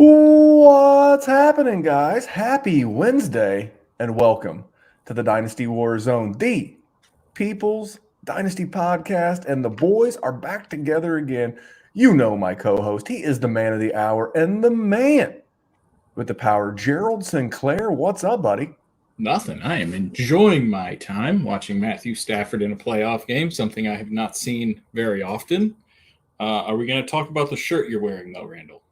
What's happening, guys? Happy Wednesday and welcome to the Dynasty WarZone, the People's Dynasty podcast. And the boys are back together again. You know my co host. He is the man of the hour and the man with the power, Gerald Sinclair. What's up, buddy? Nothing. I am enjoying my time watching Matthew Stafford in a playoff game, something I have not seen very often. Are we going to talk about the shirt you're wearing, though, Randall?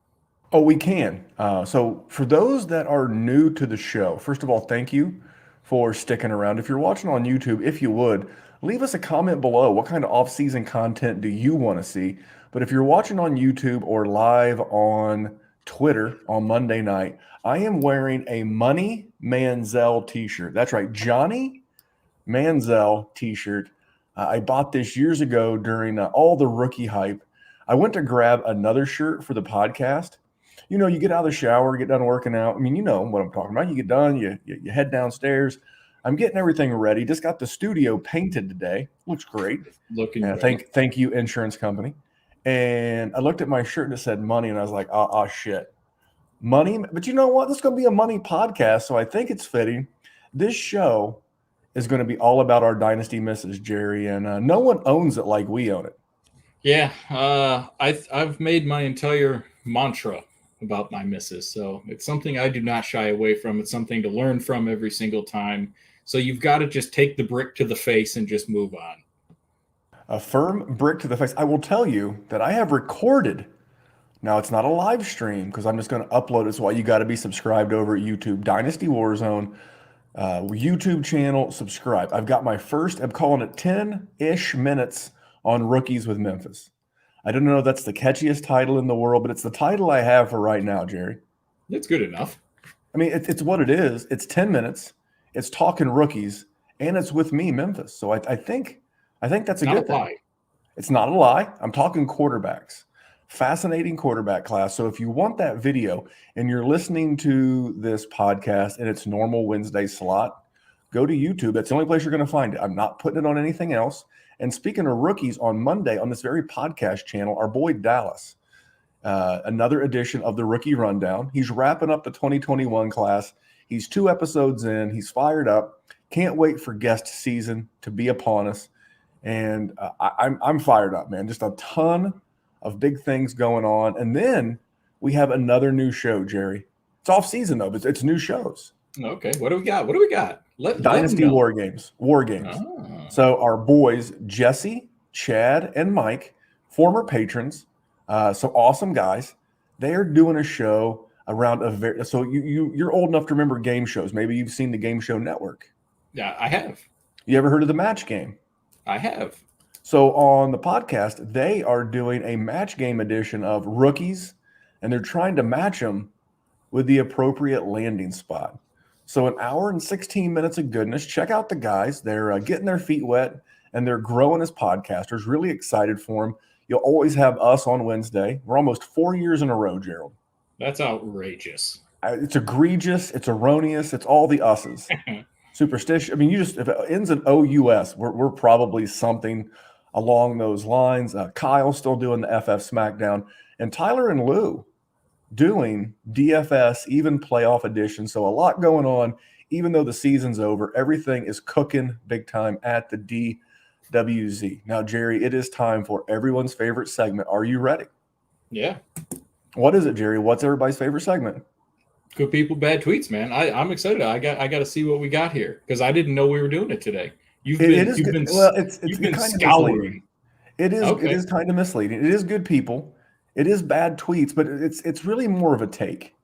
Oh, we can. So, for those that are new to the show, first of all, thank you for sticking around. If you're watching on YouTube, if you would, leave us a comment below. What kind of off-season content do you want to see? But if you're watching on YouTube or live on Twitter on Monday night, I am wearing a Money Manziel t-shirt. That's right, Johnny Manziel t-shirt. I bought this years ago during all the rookie hype. I went to grab another shirt for the podcast. You know, you get out of the shower, get done working out. I mean, you know what I'm talking about. You get done, you head downstairs. I'm getting everything ready. Just got the studio painted today. Looks great. Looking great. Thank you, insurance company. And I looked at my shirt and it said money, and I was like, oh shit. Money. But you know what? This is going to be a money podcast, so I think it's fitting. This show is going to be all about our dynasty misses, Jerry, and no one owns it like we own it. Yeah, I've made my entire mantra about my misses, so it's something I do not shy away from. It's something to learn from every single time. So you've got to just take the brick to the face and just move on. A firm brick to the face. I will tell you that I have recorded. Now, it's not a live stream because I'm just going to upload it. So you got to be subscribed over at YouTube. Dynasty WarZone YouTube channel, subscribe. I've got my first, I'm calling it 10-ish minutes on Rookies with Memphis. I don't know if that's the catchiest title in the world, but it's the title I have for right now, Jerry. It's good enough. I mean, it's what it is. It's 10 minutes. It's talking rookies, and it's with me, Memphis. So I think that's a good thing. It's not a lie. I'm talking quarterbacks. Fascinating quarterback class. So if you want that video and you're listening to this podcast in its normal Wednesday slot, go to YouTube. That's the only place you're going to find it. I'm not putting it on anything else. And speaking of rookies, on Monday on this very podcast channel, our boy Dallas, another edition of the Rookie Rundown. He's wrapping up the 2021 class. He's 2 episodes in. He's fired up. Can't wait for guest season to be upon us. And I'm fired up, man. Just a ton of big things going on. And then we have another new show, Jerry. It's off season though, but it's new shows. Okay. What do we got? Dynasty War Games. Oh. So our boys, Jesse, Chad, and Mike, former patrons, so awesome guys. They are doing a show around so you're old enough to remember game shows. Maybe you've seen the Game Show Network. Yeah, I have. You ever heard of the Match Game? I have. So on the podcast, they are doing a match game edition of rookies, and they're trying to match them with the appropriate landing spot. So an hour and 16 minutes of goodness. Check out the guys. They're getting their feet wet, and they're growing as podcasters. Really excited for them. You'll always have us on Wednesday. We're almost 4 years in a row, Gerald. That's outrageous. It's egregious. It's erroneous. It's all the us's. Superstition. I mean, if it ends in OUS, we're probably something along those lines. Kyle's still doing the FF SmackDown, and Tyler and Lou doing DFS, even playoff edition. So a lot going on, even though the season's over. Everything is cooking big time at the DWZ. Now, Jerry, it is time for everyone's favorite segment. Are you ready? Yeah. What is it, Jerry? What's everybody's favorite segment? Good people, bad tweets, man. I'm excited. I got to see what we got here because I didn't know we were doing it today. You've been scouring. It is Okay. It is kind of misleading. It is good people. It is bad tweets, but it's really more of a take.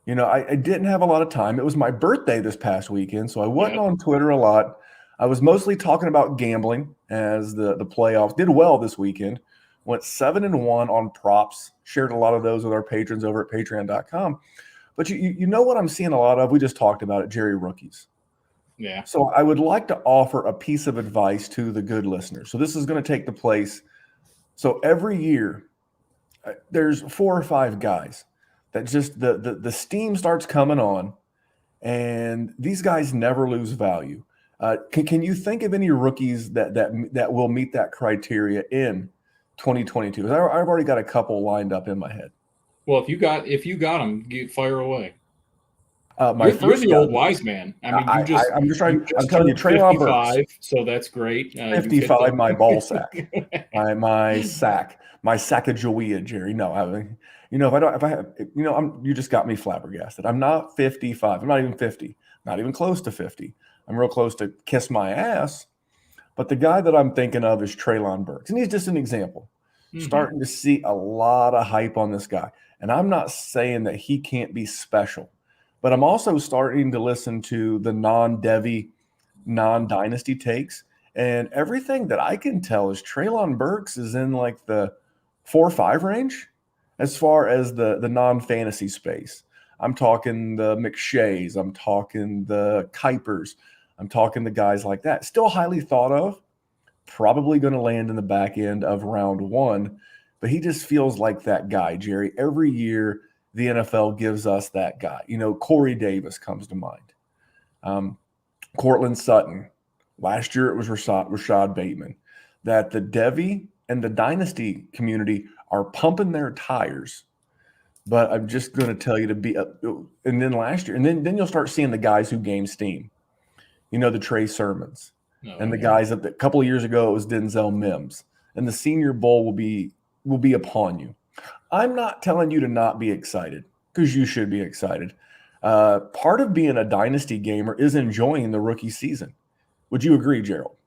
You know, I didn't have a lot of time. It was my birthday this past weekend, so I wasn't on Twitter a lot. I was mostly talking about gambling as the playoffs did well this weekend. Went 7-1 on props. Shared a lot of those with our patrons over at patreon.com. But you know what I'm seeing a lot of? We just talked about it, Jerry, rookies. Yeah. So I would like to offer a piece of advice to the good listeners. So this is going to take the place. So every year, there's 4 or 5 guys that just the steam starts coming on, and these guys never lose value. Can you think of any rookies that will meet that criteria in 2022? I've already got a couple lined up in my head. Well, if you got him, fire away. My You're first the guy, old wise man. I mean, I'm just trying. I'm telling you, turned Treylon Burks, 55, so that's great. You've hit 55, my ball sack, the my Sacagawea, Jerry. No, if I have, you just got me flabbergasted. I'm not 55. I'm not even 50. Not even close to 50. I'm real close to kiss my ass. But the guy that I'm thinking of is Treylon Burks, and he's just an example. Starting to see a lot of hype on this guy, and I'm not saying that he can't be special, but I'm also starting to listen to the non-Devy, non-dynasty takes, and everything that I can tell is Treylon Burks is in like the 4 or 5 range as far as the non-fantasy space. I'm talking the McShays, I'm talking the Kuipers, I'm talking the guys like that. Still highly thought of, probably going to land in the back end of round 1, but he just feels like that guy, Jerry. Every year, the NFL gives us that guy. Corey Davis comes to mind. Cortland Sutton. Last year, it was Rashad Bateman. That the Devy and the Dynasty community are pumping their tires. But I'm just going to tell you to be and then last year, and then you'll start seeing the guys who gain steam. The Trey Sermons. And the guys that a couple of years ago, it was Denzel Mims. And the Senior Bowl will be upon you. I'm not telling you to not be excited, because you should be excited. Part of being a dynasty gamer is enjoying the rookie season. Would you agree, Gerald?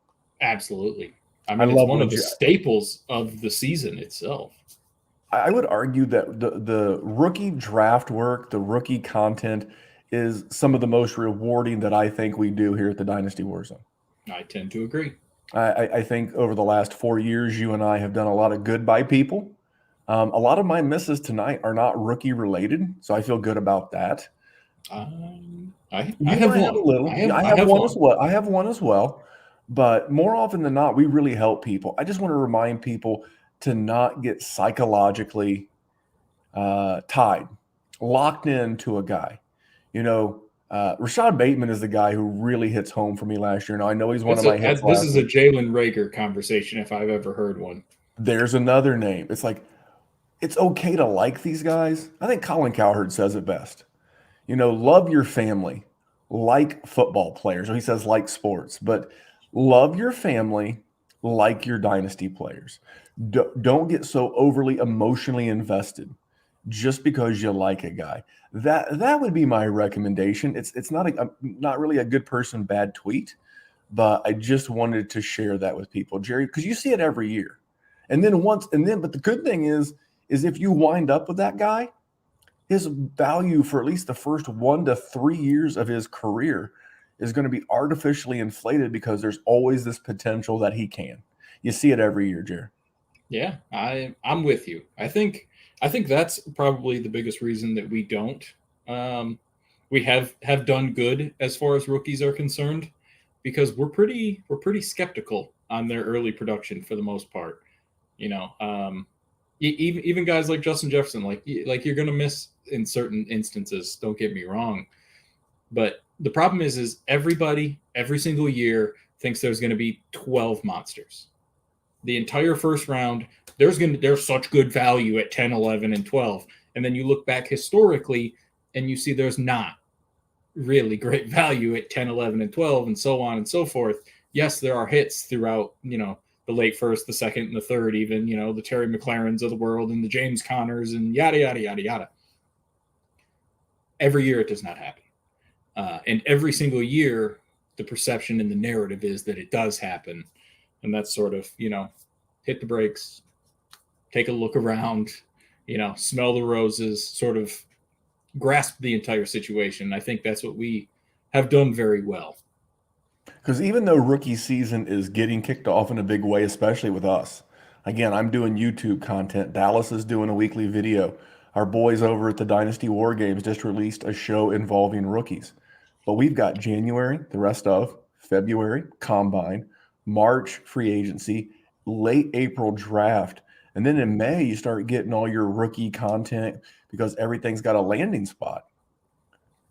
Absolutely. I mean, it's one of the staples of the season itself. I would argue that the rookie draft work, the rookie content, is some of the most rewarding that I think we do here at the Dynasty WarZone. I tend to agree. I think over the last 4 years, you and I have done a lot of good by people. A lot of my misses tonight are not rookie related, so I feel good about that. I have one. A little. I have one as well. I have one as well. But more often than not, we really help people. I just want to remind people to not get psychologically tied, locked into a guy. Rashad Bateman is the guy who really hits home for me last year. Now, I know he's one of my hits. This is a Jalen Reagor conversation, if I've ever heard one. There's another name. It's like, it's okay to like these guys. I think Colin Cowherd says it best. Love your family, like football players. Or he says like sports, but love your family like your dynasty players. Don't get so overly emotionally invested just because you like a guy. That would be my recommendation. It's not really a good person, bad tweet, but I just wanted to share that with people, Jerry, because you see it every year. But the good thing is if you wind up with that guy, his value for at least the first 1 to 3 years of his career is going to be artificially inflated, because there's always this potential that he can. You see it every year, Jerry. Yeah, I'm with you. I think that's probably the biggest reason that we don't. We have done good as far as rookies are concerned, because we're pretty skeptical on their early production for the most part. Even guys like Justin Jefferson, like you're gonna miss in certain instances. Don't get me wrong, but the problem is everybody every single year thinks there's going to be 12 monsters. The entire first round, there's such good value at 10, 11, and 12. And then you look back historically and you see there's not really great value at 10, 11, and 12, and so on and so forth. Yes, there are hits throughout, the late first, the second, and the third, even, the Terry McLarens of the world and the James Connors and yada, yada, yada, yada. Every year it does not happen. And every single year, the perception and the narrative is that it does happen. And that's sort of, hit the brakes, take a look around, smell the roses, sort of grasp the entire situation. I think that's what we have done very well. Because even though rookie season is getting kicked off in a big way, especially with us, again, I'm doing YouTube content. Dallas is doing a weekly video. Our boys over at the Dynasty War Games just released a show involving rookies. But we've got January, the rest of February, Combine, March, free agency, late April draft. And then in May, you start getting all your rookie content because everything's got a landing spot.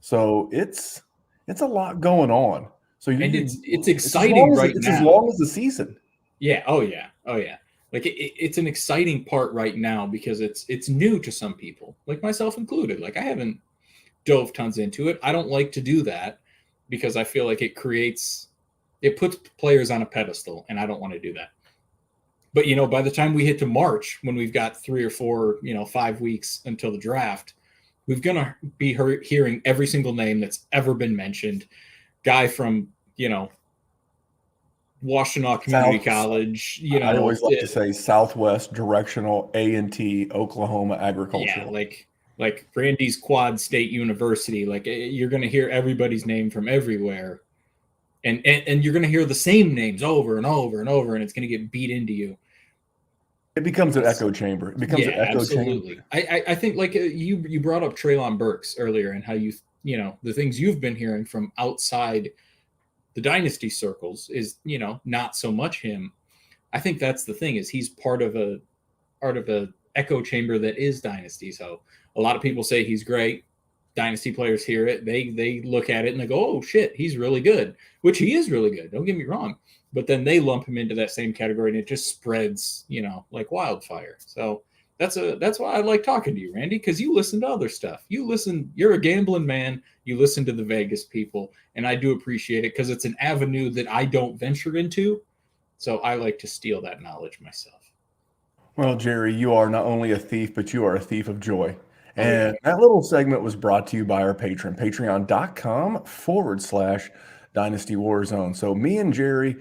So it's a lot going on. So it's exciting right now. It's as long as the season. Yeah. Oh, yeah. Like it's an exciting part right now because it's new to some people, like myself included. Like I haven't dove tons into it. I don't like to do that because I feel like it puts players on a pedestal, and I don't want to do that. But by the time we hit to March, when we've got 3 or 4, 5 weeks until the draft, we're gonna be hearing every single name that's ever been mentioned. Guy from Washtenaw Community College. I always like to say Southwest Directional A&T Oklahoma Agricultural. Yeah, like Randy's Quad State University. Like you're going to hear everybody's name from everywhere, and you're going to hear the same names over and over and over, and it's going to get beat into you. It becomes an echo chamber. It becomes an echo absolutely. chamber. I think like you brought up Treylon Burks earlier, and how the things you've been hearing from outside the Dynasty circles is not so much him. I think that's the thing, is he's part of a echo chamber that is Dynasty. So a lot of people say he's great. Dynasty players hear it, they look at it and they go, oh shit, he's really good, which he is really good, don't get me wrong, but then they lump him into that same category and it just spreads like wildfire. So that's why I like talking to you, Randy, because you listen to other stuff. You're a gambling man. You listen to the Vegas people, and I do appreciate it because it's an avenue that I don't venture into. So I like to steal that knowledge myself. Well, Jerry, you are not only a thief, but you are a thief of joy. And that little segment was brought to you by our patron, patreon.com/Dynasty Warzone. So me and Jerry,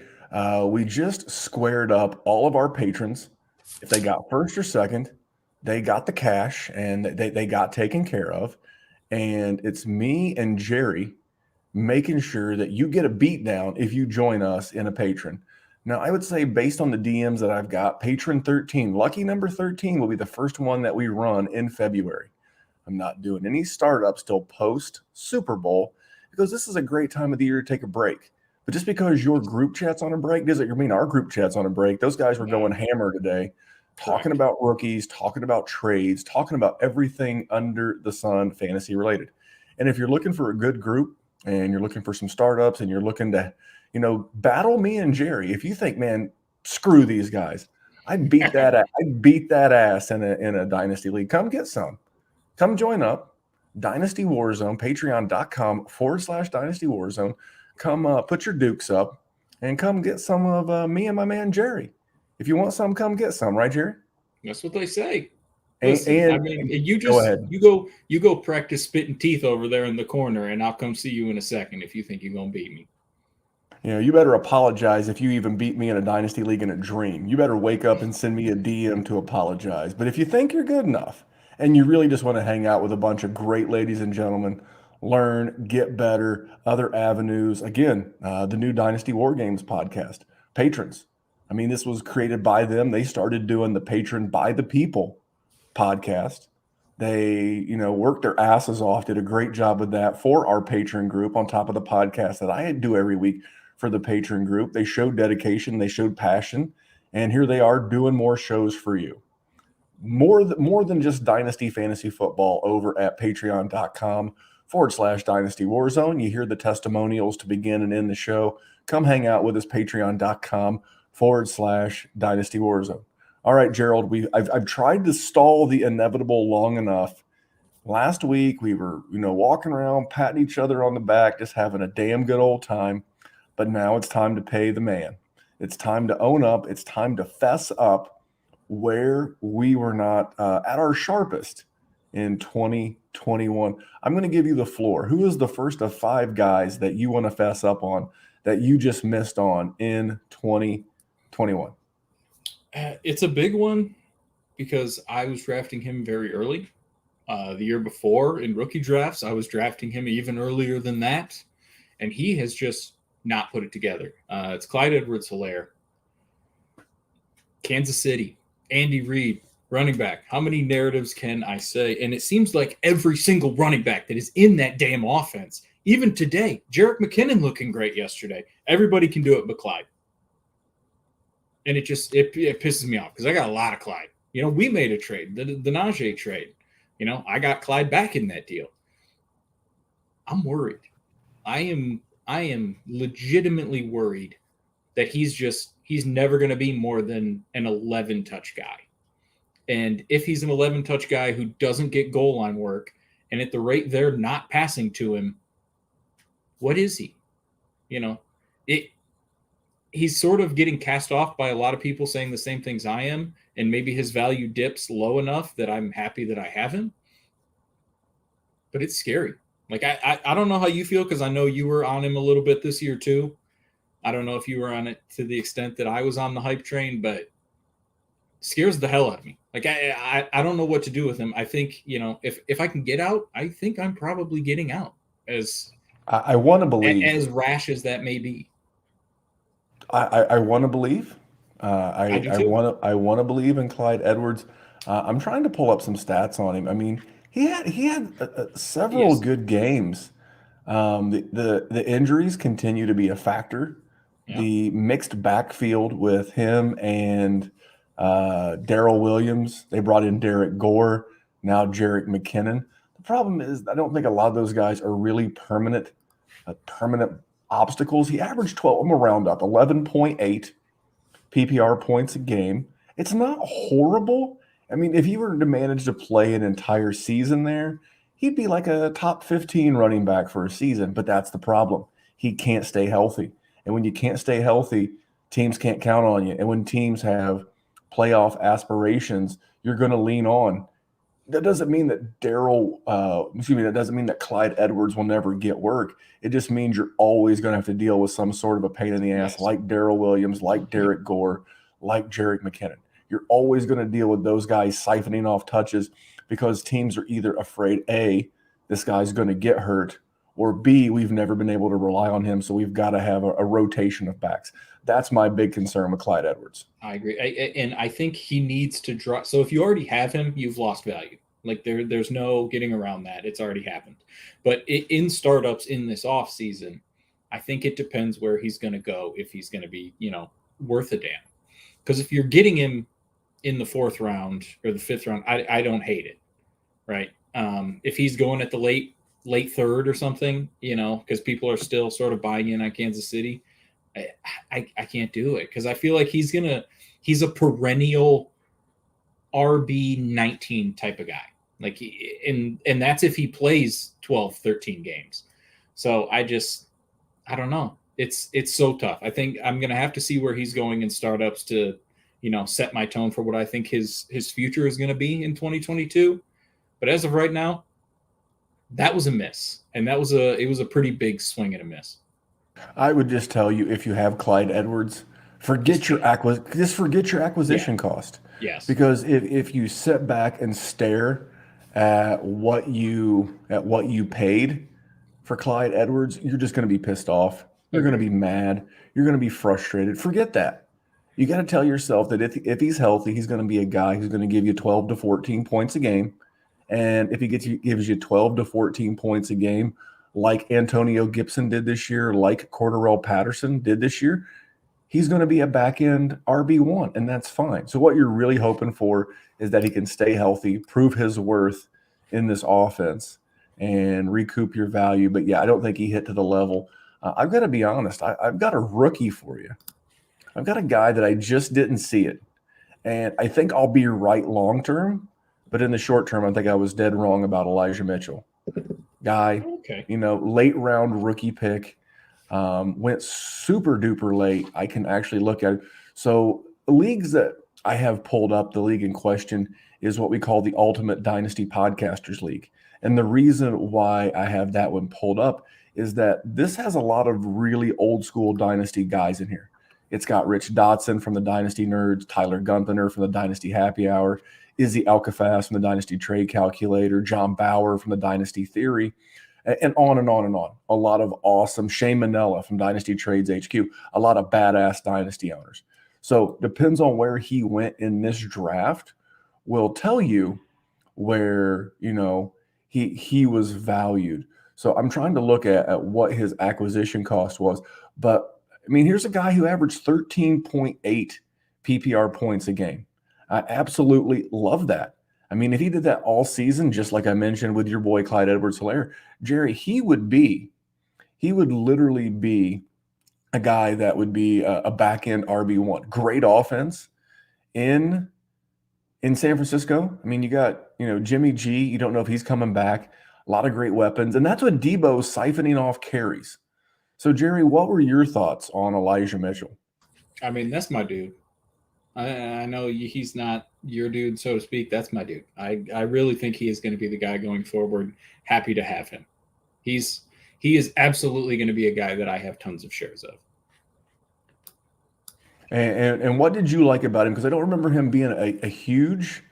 we just squared up all of our patrons. If they got first or second, they got the cash and they got taken care of. And it's me and Jerry making sure that you get a beat down if you join us in a patron. Now, I would say based on the DMs that I've got, patron 13, lucky number 13 will be the first one that we run in February. I'm not doing any startups till post Super Bowl because this is a great time of the year to take a break. But just because your group chat's on a break doesn't mean our group chat's on a break. Those guys were going hammer today, talking about rookies, talking about trades, talking about everything under the sun fantasy related. And if you're looking for a good group and you're looking for some startups and you're looking to, battle me and Jerry, if you think, man, screw these guys, I'd beat that ass in a dynasty league. Come get some. Come join up. Dynasty Warzone, patreon.com/Dynasty Warzone. Come put your dukes up and come get some of me and my man Jerry. If you want some, come get some, right, Jerry? That's what they say. Listen, I mean, you go practice spitting teeth over there in the corner, and I'll come see you in a second if you think you're gonna beat me. You better apologize if you even beat me in a dynasty league in a dream. You better wake up and send me a DM to apologize. But if you think you're good enough and you really just want to hang out with a bunch of great ladies and gentlemen, learn, get better, other avenues. Again, the new Dynasty War Games podcast, patrons. I mean, this was created by them. They started doing the Patron by the People podcast. They, worked their asses off, did a great job with that for our patron group on top of the podcast that I do every week for the patron group. They showed dedication, they showed passion, and here they are doing more shows for you. More than just Dynasty Fantasy Football over at patreon.com/Dynasty Warzone. You hear the testimonials to begin and end the show. Come hang out with us, patreon.com/Dynasty Warzone. All right, Gerald, I've tried to stall the inevitable long enough. Last week, we were, walking around, patting each other on the back, just having a damn good old time. But now it's time to pay the man. It's time to own up. It's time to fess up where we were not at our sharpest in 2021. I'm going to give you the floor. Who is the first of 5 guys that you want to fess up on that you just missed on in 2021? It's a big one because I was drafting him very early. The year before in rookie drafts, I was drafting him even earlier than that, and he has just not put it together. It's Clyde Edwards-Helaire. Kansas City, Andy Reid, running back. How many narratives can I say? And it seems like every single running back that is in that damn offense, even today, Jerick McKinnon looking great yesterday. Everybody can do it but Clyde. And it pisses me off because I got a lot of Clyde. We made a trade, the Najee trade. I got Clyde back in that deal. I'm worried. I am legitimately worried that he's just he's never going to be more than an 11 touch guy. And if he's an 11 touch guy who doesn't get goal line work, and at the rate they're not passing to him, what is he? He's sort of getting cast off by a lot of people saying the same things I am, and maybe his value dips low enough that I'm happy that I have him. But it's scary. Like, I don't know how you feel, because I know you were on him a little bit this year too. I don't know if you were on it to the extent that I was on the hype train, but it scares the hell out of me. Like, I don't know what to do with him. I think, if I can get out, I think I'm probably getting out. As I want to believe, as rash as that may be. I want to believe. I do I too. want to believe in Clyde Edwards. I'm trying to pull up some stats on him. I mean, he had several good games. The injuries continue to be a factor. Yeah. The mixed backfield with him and Darrell Williams. They brought in Derek Gore, now Jerick McKinnon. The problem is I don't think a lot of those guys are really permanent obstacles. He averaged 12. I'm gonna round up 11.8 PPR points a game. It's not horrible. I mean, if he were to manage to play an entire season there, he'd be like a top 15 running back for a season. But that's the problem. He can't stay healthy. And when you can't stay healthy, teams can't count on you. And when teams have playoff aspirations, you're going to lean on. That doesn't mean that that doesn't mean that Clyde Edwards will never get work. It just means you're always going to have to deal with some sort of a pain in the ass, like Darrell Williams, like Derek Gore, like Jerick McKinnon. You're always going to deal with those guys siphoning off touches because teams are either afraid, A, this guy's going to get hurt, or B, we've never been able to rely on him, so we've got to have a rotation of backs. That's my big concern with Clyde Edwards. I agree. And I think he needs to drop. So if you already have him, you've lost value. Like there's no getting around that. It's already happened. But in startups in this offseason, I think it depends where he's going to go, if he's going to be, worth a damn. Because if you're getting him in the 4th round or the 5th round, I don't hate it, right? If he's going at the late 3rd or something, because people are still sort of buying in on Kansas City, I can't do it, because I feel like he's a perennial RB 19 type of guy. Like, and that's if he plays 12, 13 games. So I don't know. It's so tough. I think I'm going to have to see where he's going in startups to, set my tone for what I think his future is going to be in 2022. But as of right now, that was a miss. And it was a pretty big swing and a miss. I would just tell you, if you have Clyde Edwards, forget your acquisition cost. Yes. Because if you sit back and stare at what you paid for Clyde Edwards, you're just going to be pissed off. You're going to be mad. You're going to be frustrated. Forget that. You got to tell yourself that if he's healthy, he's going to be a guy who's going to give you 12 to 14 points a game. And if he gives you 12 to 14 points a game, like Antonio Gibson did this year, like Cordarrelle Patterson did this year, he's going to be a back-end RB1, and that's fine. So what you're really hoping for is that he can stay healthy, prove his worth in this offense, and recoup your value. But, yeah, I don't think he hit to the level. I've got to be honest. I've got a rookie for you. I've got a guy that I just didn't see it, and I think I'll be right long-term, but in the short term, I think I was dead wrong about Elijah Mitchell. Guy, late round rookie pick, went super duper late. I can actually look at it. So the leagues that I have pulled up, the league in question is what we call the Ultimate Dynasty Podcasters League. And the reason why I have that one pulled up is that this has a lot of really old school Dynasty guys in here. It's got Rich Dotson from the Dynasty Nerds, Tyler Gunther from the Dynasty Happy Hour, Izzy Alcafaz from the Dynasty Trade Calculator, John Bauer from the Dynasty Theory, and on and on and on. A lot of awesome Shane Manella from Dynasty Trades HQ, a lot of badass Dynasty owners. So depends on where he went in this draft will tell you where, he was valued. So I'm trying to look at what his acquisition cost was. But, I mean, here's a guy who averaged 13.8 PPR points a game. I absolutely love that. I mean, if he did that all season, just like I mentioned with your boy Clyde Edwards-Helaire, Jerry, he would literally be a guy that would be a back end RB1. Great offense in San Francisco. I mean, you got Jimmy G. You don't know if he's coming back. A lot of great weapons, and that's what Debo's siphoning off carries. So, Jerry, what were your thoughts on Elijah Mitchell? I mean, that's my dude. I know he's not your dude, so to speak. That's my dude. I really think he is going to be the guy going forward. Happy to have him. He is absolutely going to be a guy that I have tons of shares of. And what did you like about him? Because I don't remember him being a huge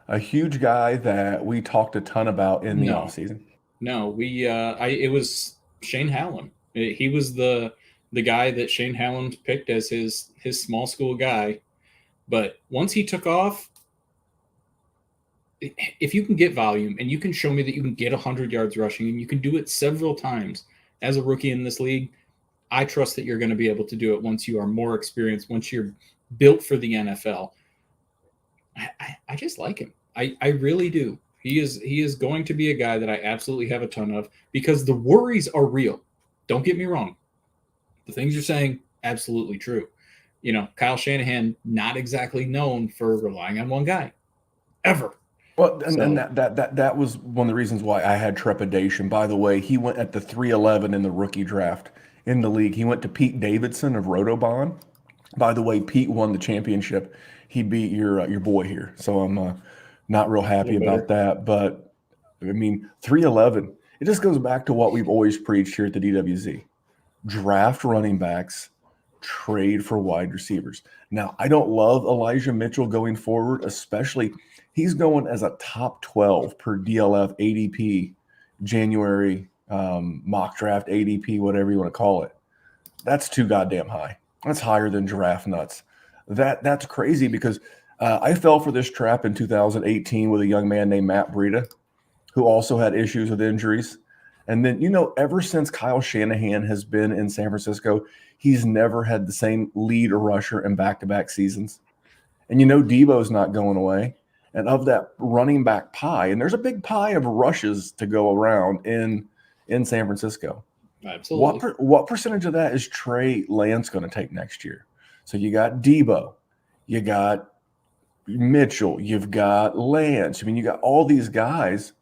guy that we talked a ton about in the offseason. No, it was Shane Hallam. He was the guy that Shane Hallam picked as his small school guy. But once he took off, if you can get volume and you can show me that you can get 100 yards rushing and you can do it several times as a rookie in this league, I trust that you're going to be able to do it once you are more experienced, once you're built for the NFL. I just like him. I really do. He is going to be a guy that I absolutely have a ton of because the worries are real. Don't get me wrong. The things you're saying, absolutely true. Kyle Shanahan, not exactly known for relying on one guy, ever. Well, and that was one of the reasons why I had trepidation. By the way, he went at the 311 in the rookie draft in the league. He went to Pete Davidson of Rotobahn. By the way, Pete won the championship. He beat your boy here, so I'm not real happy about that. But I mean, 311. It just goes back to what we've always preached here at the DWZ: draft running backs, trade for wide receivers. Now, I don't love Elijah Mitchell going forward, especially he's going as a top 12 per DLF ADP January mock draft ADP, whatever you want to call it. That's too goddamn high. That's higher than giraffe nuts. That's crazy because I fell for this trap in 2018 with a young man named Matt Breida, who also had issues with injuries. And then, ever since Kyle Shanahan has been in San Francisco, he's never had the same lead rusher in back-to-back seasons. And Debo's not going away. And of that running back pie, and there's a big pie of rushes to go around in San Francisco. Absolutely. What percentage of that is Trey Lance going to take next year? So you got Debo, you got Mitchell, you've got Lance. I mean, you got all these guys.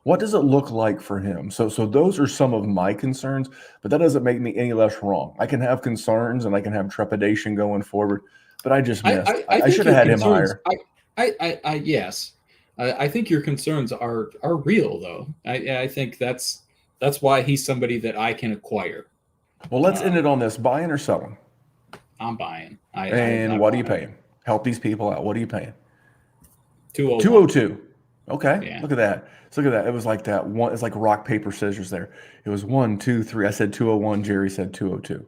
What does it look like for him? So those are some of my concerns, but that doesn't make me any less wrong. I can have concerns and I can have trepidation going forward, but I just missed. I should have had him higher. Yes. I think your concerns are real, though. I think that's why he's somebody that I can acquire. Well, let's end it on this: buying or selling? I'm buying. What are you paying? Help these people out. What are you paying? 202. Okay, yeah. Look at that. So look at that. It was like that one. It's like rock paper scissors. There. It was 1, 2, 3. I said 201. Jerry said 202.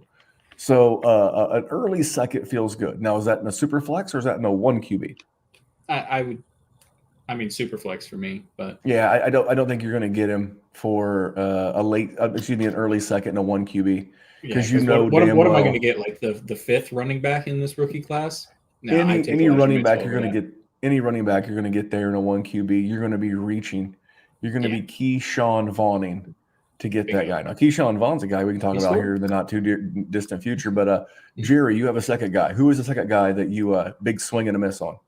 So an early second feels good. Now, is that in a super flex or is that in a 1 QB? I mean, super flex for me, but yeah, I don't think you're going to get him for an early second and a 1 QB because what am I going to get? Like the fifth running back in this rookie class? No, any running back you're going to get. Any running back you're going to get there in a 1 QB, you're going to be reaching. You're going to be Keyshawn Vaughning to get that guy. Now, Keyshawn Vaughn's a guy we can talk about here in the not too distant future. But Jerry, you have a second guy. Who is the second guy that you big swing and a miss on?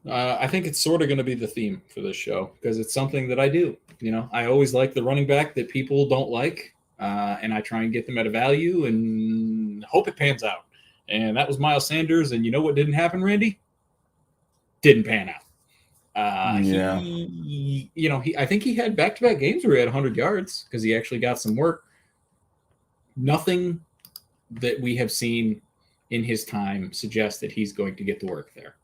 I think it's sort of going to be the theme for this show because it's something that I do. I always like the running back that people don't like, and I try and get them at a value and hope it pans out. And that was Miles Sanders. And you know what didn't happen, Randy? Didn't pan out. I think he had back-to-back games where he had 100 yards because he actually got some work. Nothing that we have seen in his time suggests that he's going to get the work there.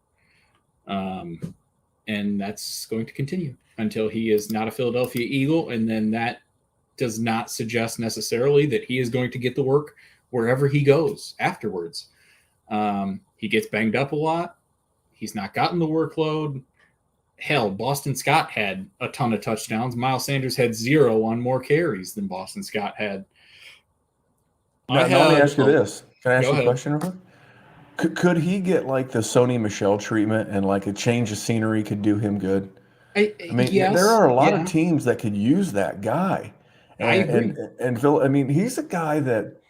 And that's going to continue until he is not a Philadelphia Eagle. And then that does not suggest necessarily that he is going to get the work wherever he goes afterwards. He gets banged up a lot. He's not gotten the workload. Hell, Boston Scott had a ton of touchdowns. Miles Sanders had 0 on more carries than Boston Scott had. Let me ask you this. Can I ask you a question real quick? Could he get like the Sony Michel treatment and like a change of scenery could do him good? I mean, there are a lot of teams that could use that guy. And, I agree. And Phil, I mean, he's a guy that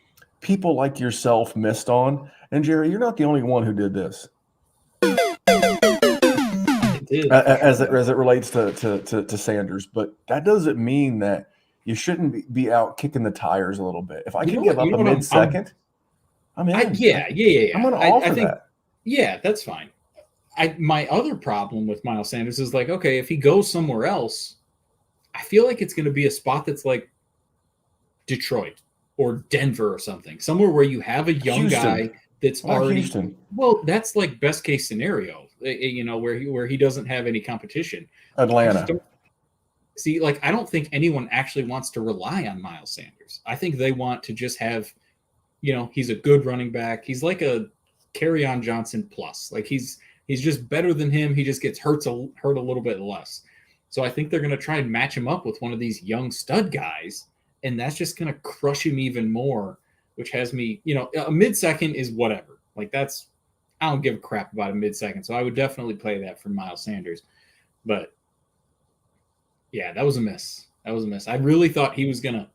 people like yourself missed on. And Jerry, you're not the only one who did this. As it relates to Sanders, but that doesn't mean that you shouldn't be out kicking the tires a little bit. If I can give up a mid-second, I'm in. I'm going to offer that. Yeah, that's fine. My other problem with Miles Sanders is like, okay, if he goes somewhere else, I feel like it's going to be a spot that's like Detroit or Denver or something, somewhere where you have a young guy that's already. Houston. Well, that's like best case scenario, where he doesn't have any competition. Atlanta. See, like, I don't think anyone actually wants to rely on Miles Sanders. I think they want to just have, he's a good running back. He's like a Kerryon Johnson plus. Like he's just better than him. He just gets hurt a little bit less. So I think they're going to try and match him up with one of these young stud guys, and that's just going to crush him even more, which has me, a mid-second is whatever. Like I don't give a crap about a mid-second. So I would definitely play that for Miles Sanders. But yeah, that was a miss. I really thought he was going to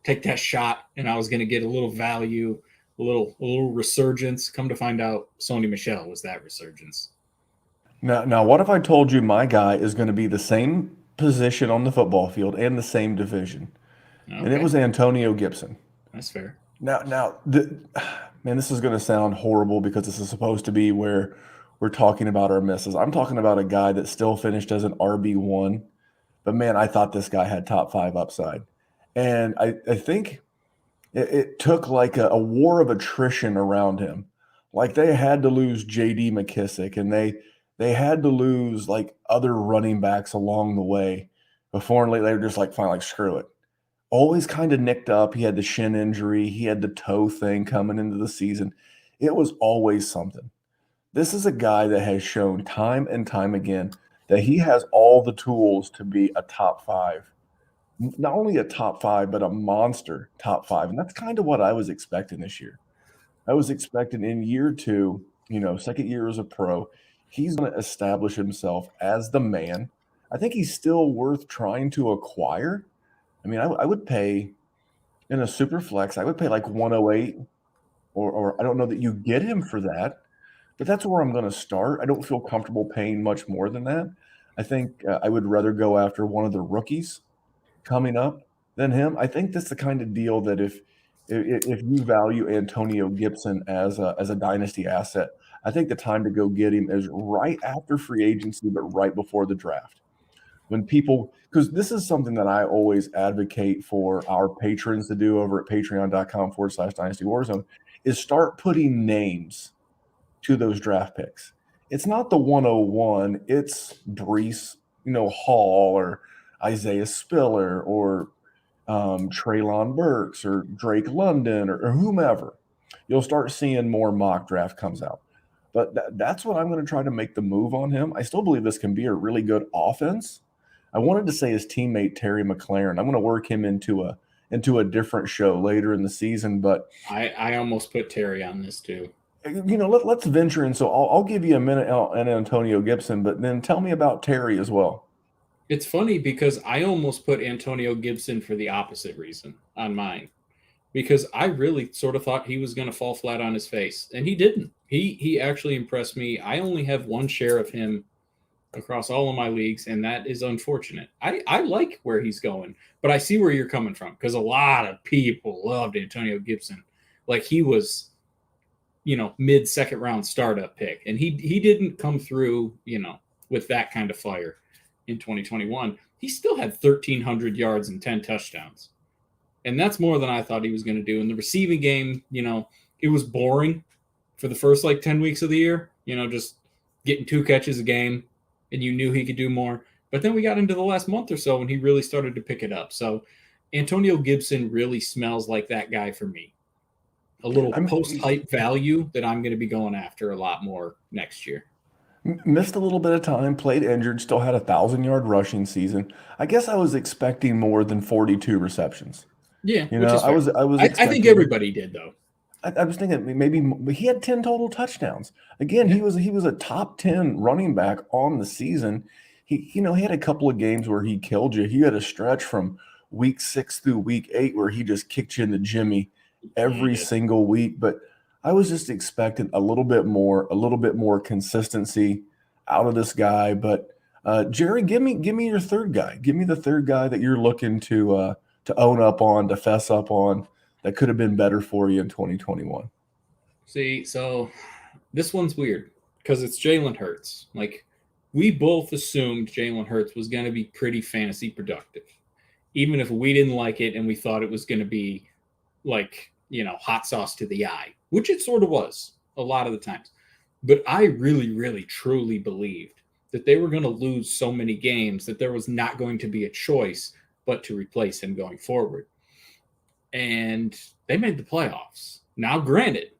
take that shot and I was going to get a little value, a little resurgence. Come to find out, Sony Michel was that resurgence. Now, what if I told you my guy is going to be the same position on the football field and the same division? Okay. And it was Antonio Gibson. That's fair. Now, man, this is going to sound horrible because this is supposed to be where we're talking about our misses. I'm talking about a guy that still finished as an RB1, but man, I thought this guy had top 5 upside. And I think it took like a war of attrition around him. Like they had to lose J.D. McKissick and they had to lose like other running backs along the way before they were just like, fine, like screw it. Always kind of nicked up. He had the shin injury. He had the toe thing coming into the season. It was always something. This is a guy that has shown time and time again that he has all the tools to be a top 5. Not only a top 5, but a monster top 5. And that's kind of what I was expecting this year. I was expecting in year 2, second year as a pro, he's going to establish himself as the man. I think he's still worth trying to acquire. I mean, I would pay in a super flex, I would pay like 108 or I don't know that you get him for that, but that's where I'm going to start. I don't feel comfortable paying much more than that. I think I would rather go after one of the rookies coming up than him. I think that's the kind of deal that if you value Antonio Gibson as a dynasty asset, I think the time to go get him is right after free agency, but right before the draft. When people, because this is something that I always advocate for our patrons to do over at patreon.com/Dynasty Warzone, is start putting names to those draft picks. It's not the 101, it's Breece, Hall or Isaiah Spiller or Treylon Burks or Drake London or whomever. You'll start seeing more mock draft comes out. But that's what I'm going to try to make the move on him. I still believe this can be a really good offense. I wanted to say his teammate Terry McLaurin. I'm going to work him into a different show later in the season, but I almost put Terry on this too. Let's venture in. So I'll give you a minute on Antonio Gibson, but then tell me about Terry as well. It's funny because I almost put Antonio Gibson for the opposite reason on mine, because I really sort of thought he was going to fall flat on his face, and he didn't. He actually impressed me. I only have one share of him across all of my leagues, and that is unfortunate. I like where he's going, but I see where you're coming from because a lot of people loved Antonio Gibson. Like he was, mid-second round startup pick, and he didn't come through, with that kind of fire in 2021. He still had 1,300 yards and 10 touchdowns, and that's more than I thought he was going to do. In the receiving game, it was boring for the first 10 weeks of the year, just getting 2 catches a game. And you knew he could do more. But then we got into the last month or so and he really started to pick it up. So Antonio Gibson really smells like that guy for me. A little post-hype value that I'm going to be going after a lot more next year. Missed a little bit of time, played injured, still had a 1,000-yard rushing season. I guess I was expecting more than 42 receptions. Yeah, which is fair. I think everybody did, though. I was thinking maybe he had 10 total touchdowns. Again, he was a top 10 running back on the season. He had a couple of games where he killed you. He had a stretch from week 6 through week 8 where he just kicked you in the jimmy every single week, but I was just expecting a little bit more consistency out of this guy. But Jerry, give me your third guy. Give me the third guy that you're looking to own up on, to fess up on, that could have been better for you in 2021. See, so this one's weird because it's Jalen Hurts. Like, we both assumed Jalen Hurts was going to be pretty fantasy productive, even if we didn't like it and we thought it was going to be like, hot sauce to the eye, which it sort of was a lot of the times. But I really, really, truly believed that they were going to lose so many games that there was not going to be a choice but to replace him going forward. And they made the playoffs. Now, granted,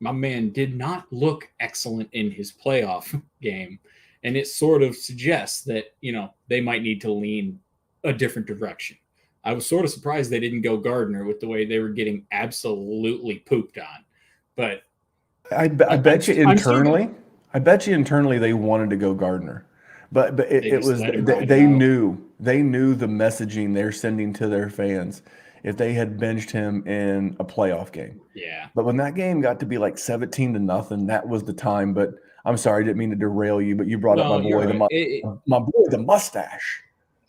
my man did not look excellent in his playoff game. And it sort of suggests that, they might need to lean a different direction. I was sort of surprised they didn't go Gardner with the way they were getting absolutely pooped on. But I bet you internally they wanted to go Gardner. But it was they knew the messaging they're sending to their fans if they had benched him in a playoff game. Yeah. But when that game got to be like 17-0, that was the time. But I'm sorry, I didn't mean to derail you, but you brought up my boy, the mustache.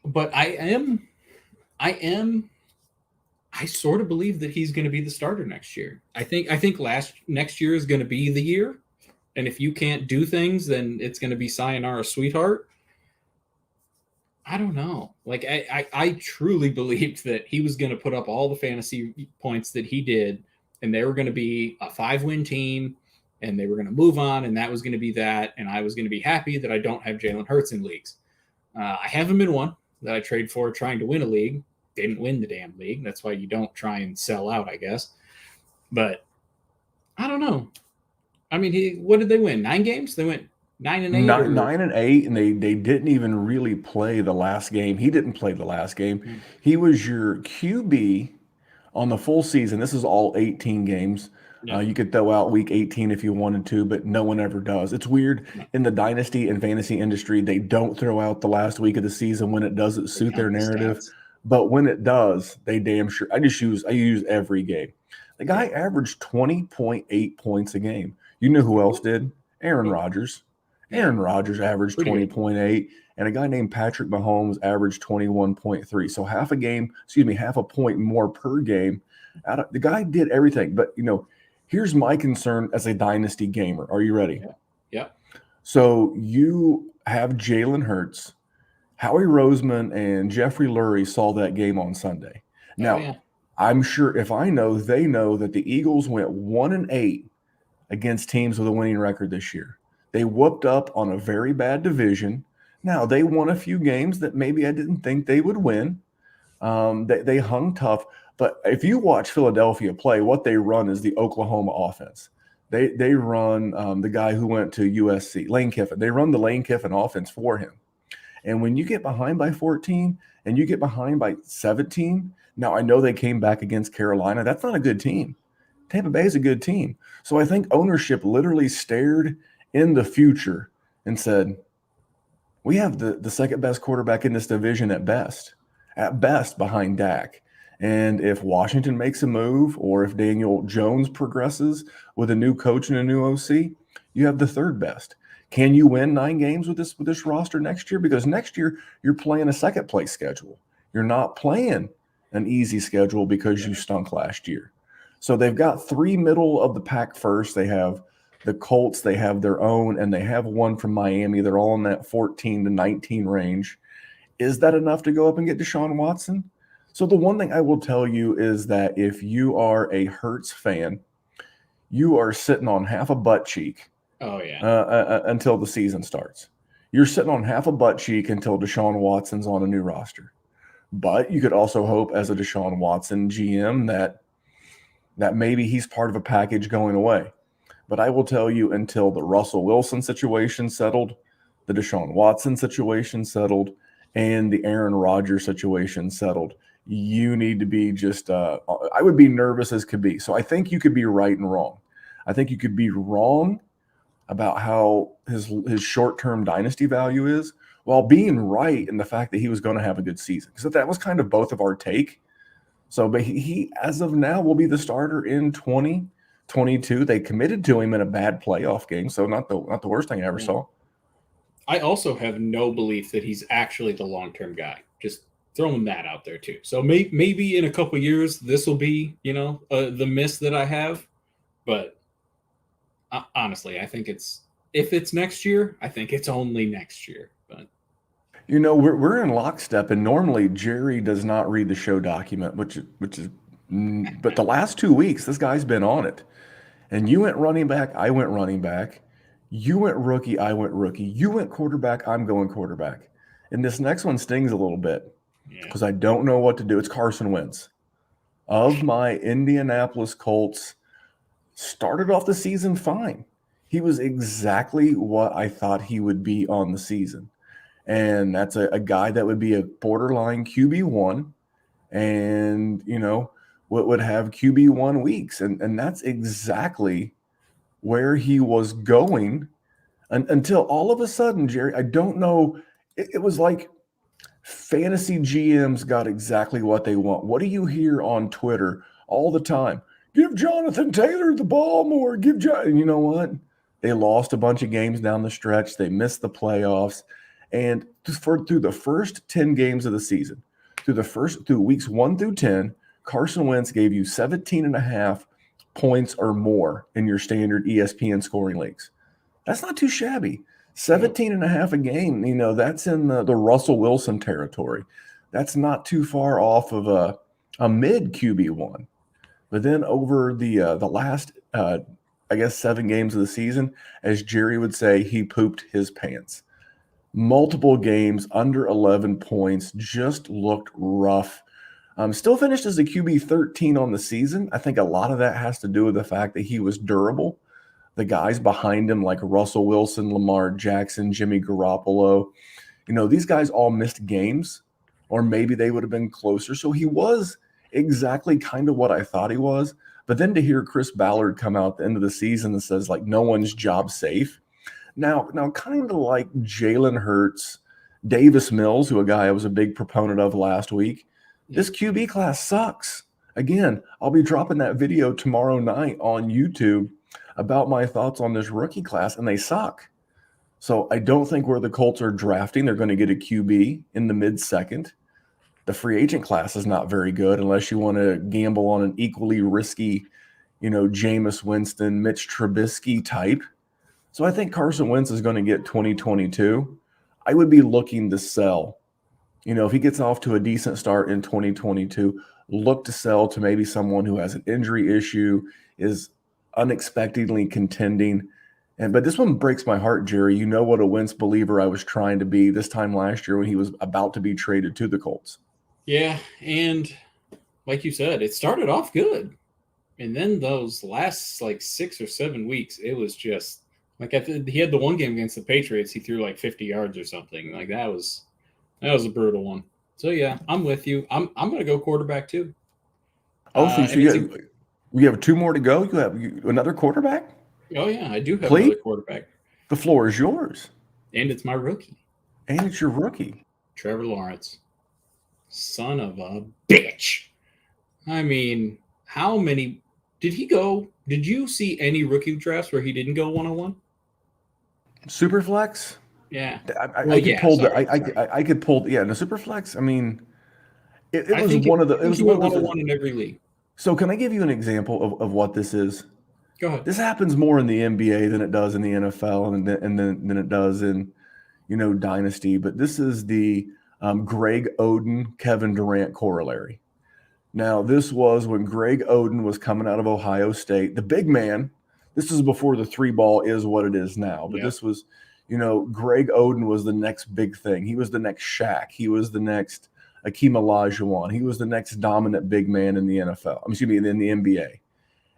But I sort of believe that he's going to be the starter next year. I think next year is going to be the year. And if you can't do things, then it's going to be sayonara, sweetheart. I don't know. Like, I truly believed that he was going to put up all the fantasy points that he did, and they were going to be a 5-win team, and they were going to move on, and that was going to be that, and I was going to be happy that I don't have Jalen Hurts in leagues. I have him in one that I trade for trying to win a league. Didn't win the damn league. That's why you don't try and sell out, I guess. But I don't know. I mean, what did they win? 9 games? They went 9-8. 9-8, and they didn't even really play the last game. He didn't play the last game. Mm-hmm. He was your QB on the full season. This is all 18 games. Yeah. You could throw out week 18 if you wanted to, but no one ever does. It's weird. In the dynasty and fantasy industry, they don't throw out the last week of the season when it doesn't suit their narrative. But when it does, they damn sure. I use every game. The guy averaged 20.8 points a game. You know who else did? Aaron Rodgers. Aaron Rodgers averaged 20.8, and a guy named Patrick Mahomes averaged 21.3. So half a point more per game. The guy did everything. But, here's my concern as a dynasty gamer. Are you ready? Yeah. So you have Jalen Hurts. Howie Roseman and Jeffrey Lurie saw that game on Sunday. Now, I'm sure they know that the Eagles went 1-8 against teams with a winning record this year. They whooped up on a very bad division. Now, they won a few games that maybe I didn't think they would win. They hung tough. But if you watch Philadelphia play, what they run is the Oklahoma offense. They run the guy who went to USC, Lane Kiffin. They run the Lane Kiffin offense for him. And when you get behind by 14 and you get behind by 17, now I know they came back against Carolina. That's not a good team. Tampa Bay is a good team. So I think ownership literally stared in the future and said, we have the second best quarterback in this division at best behind Dak. And if Washington makes a move, or if Daniel Jones progresses with a new coach and a new OC, you have the third best. Can you win 9 games with this roster next year? Because next year you're playing a second place schedule. You're not playing an easy schedule because you stunk last year. So they've got 3 middle of the pack first. They have the Colts, they have their own, and they have one from Miami. They're all in that 14 to 19 range. Is that enough to go up and get Deshaun Watson? So the one thing I will tell you is that if you are a Hurts fan, you are sitting on half a butt cheek. Oh, yeah. Until the season starts. You're sitting on half a butt cheek until Deshaun Watson's on a new roster. But you could also hope as a Deshaun Watson GM that maybe he's part of a package going away. But I will tell you, until the Russell Wilson situation settled, the Deshaun Watson situation settled, and the Aaron Rodgers situation settled, you need to be I would be nervous as could be. So I think you could be right and wrong. I think you could be wrong about how his short-term dynasty value is, while being right in the fact that he was going to have a good season. Because that was kind of both of our take. So, but he as of now will be the starter in 2022. They committed to him in a bad playoff game, so not the worst thing I ever saw. I also have no belief that he's actually the long-term guy. Just throwing that out there too. So maybe in a couple years this will be, the miss that I have. But honestly, I think if it's next year, I think it's only next year. But we're in lockstep, and normally Jerry does not read the show document, which is, but the last 2 weeks this guy's been on it. And you went running back, I went running back. You went rookie, I went rookie. You went quarterback, I'm going quarterback. And this next one stings a little bit because I don't know what to do. It's Carson Wentz. Of my Indianapolis Colts, started off the season fine. He was exactly what I thought he would be on the season. And that's a guy that would be a borderline QB1 and, would have QB1 weeks. And that's exactly where he was going until all of a sudden, Jerry, I don't know. It was like fantasy GMs got exactly what they want. What do you hear on Twitter all the time? Give Jonathan Taylor the ball more. And you know what? They lost a bunch of games down the stretch. They missed the playoffs. And through the first 10 games of the season, through weeks 1 through 10, Carson Wentz gave you 17.5 points or more in your standard ESPN scoring leagues. That's not too shabby. 17.5 a game, that's in the Russell Wilson territory. That's not too far off of a mid QB1. But then over the last, 7 games of the season, as Jerry would say, he pooped his pants. Multiple games under 11 points, just looked rough. Still finished as a QB 13 on the season. I think a lot of that has to do with the fact that he was durable. The guys behind him, like Russell Wilson, Lamar Jackson, Jimmy Garoppolo, these guys all missed games, or maybe they would have been closer. So he was exactly kind of what I thought he was. But then to hear Chris Ballard come out at the end of the season and says, like, no one's job safe. Now kind of like Jalen Hurts, Davis Mills, who a guy I was a big proponent of last week. This QB class sucks. Again, I'll be dropping that video tomorrow night on YouTube about my thoughts on this rookie class, and they suck. So I don't think where the Colts are drafting, they're going to get a QB in the mid-second. The free agent class is not very good unless you want to gamble on an equally risky, Jameis Winston, Mitch Trubisky type. So I think Carson Wentz is going to get 2022. I would be looking to sell. If he gets off to a decent start in 2022, look to sell to maybe someone who has an injury issue, is unexpectedly contending. But this one breaks my heart, Jerry. You know what a Wentz believer I was trying to be this time last year when he was about to be traded to the Colts. Yeah, and like you said, it started off good. And then those last 6 or 7 weeks, it was just like he had the one game against the Patriots, he threw 50 yards or something. That was a brutal one. So yeah, I'm with you. I'm going to go quarterback too. Oh, so we have 2 more to go. You have another quarterback? Oh yeah, I do have another quarterback. The floor is yours. And it's my rookie. And it's your rookie. Trevor Lawrence. Son of a bitch. I mean, how many did he go? Did you see any rookie drafts where he didn't go 1-on-1? Superflex? Yeah. I could pull. Yeah, no, Superflex. I mean, it was one of the. It was one of those in every league. So can I give you an example of what this is? Go ahead. This happens more in the NBA than it does in the NFL, and then it does in, Dynasty. But this is the Greg Oden, Kevin Durant corollary. Now, this was when Greg Oden was coming out of Ohio State, the big man. This is before the 3-ball is what it is now. But This was, Greg Oden was the next big thing. He was the next Shaq. He was the next Akeem Olajuwon. He was the next dominant big man in the NFL. In the NBA.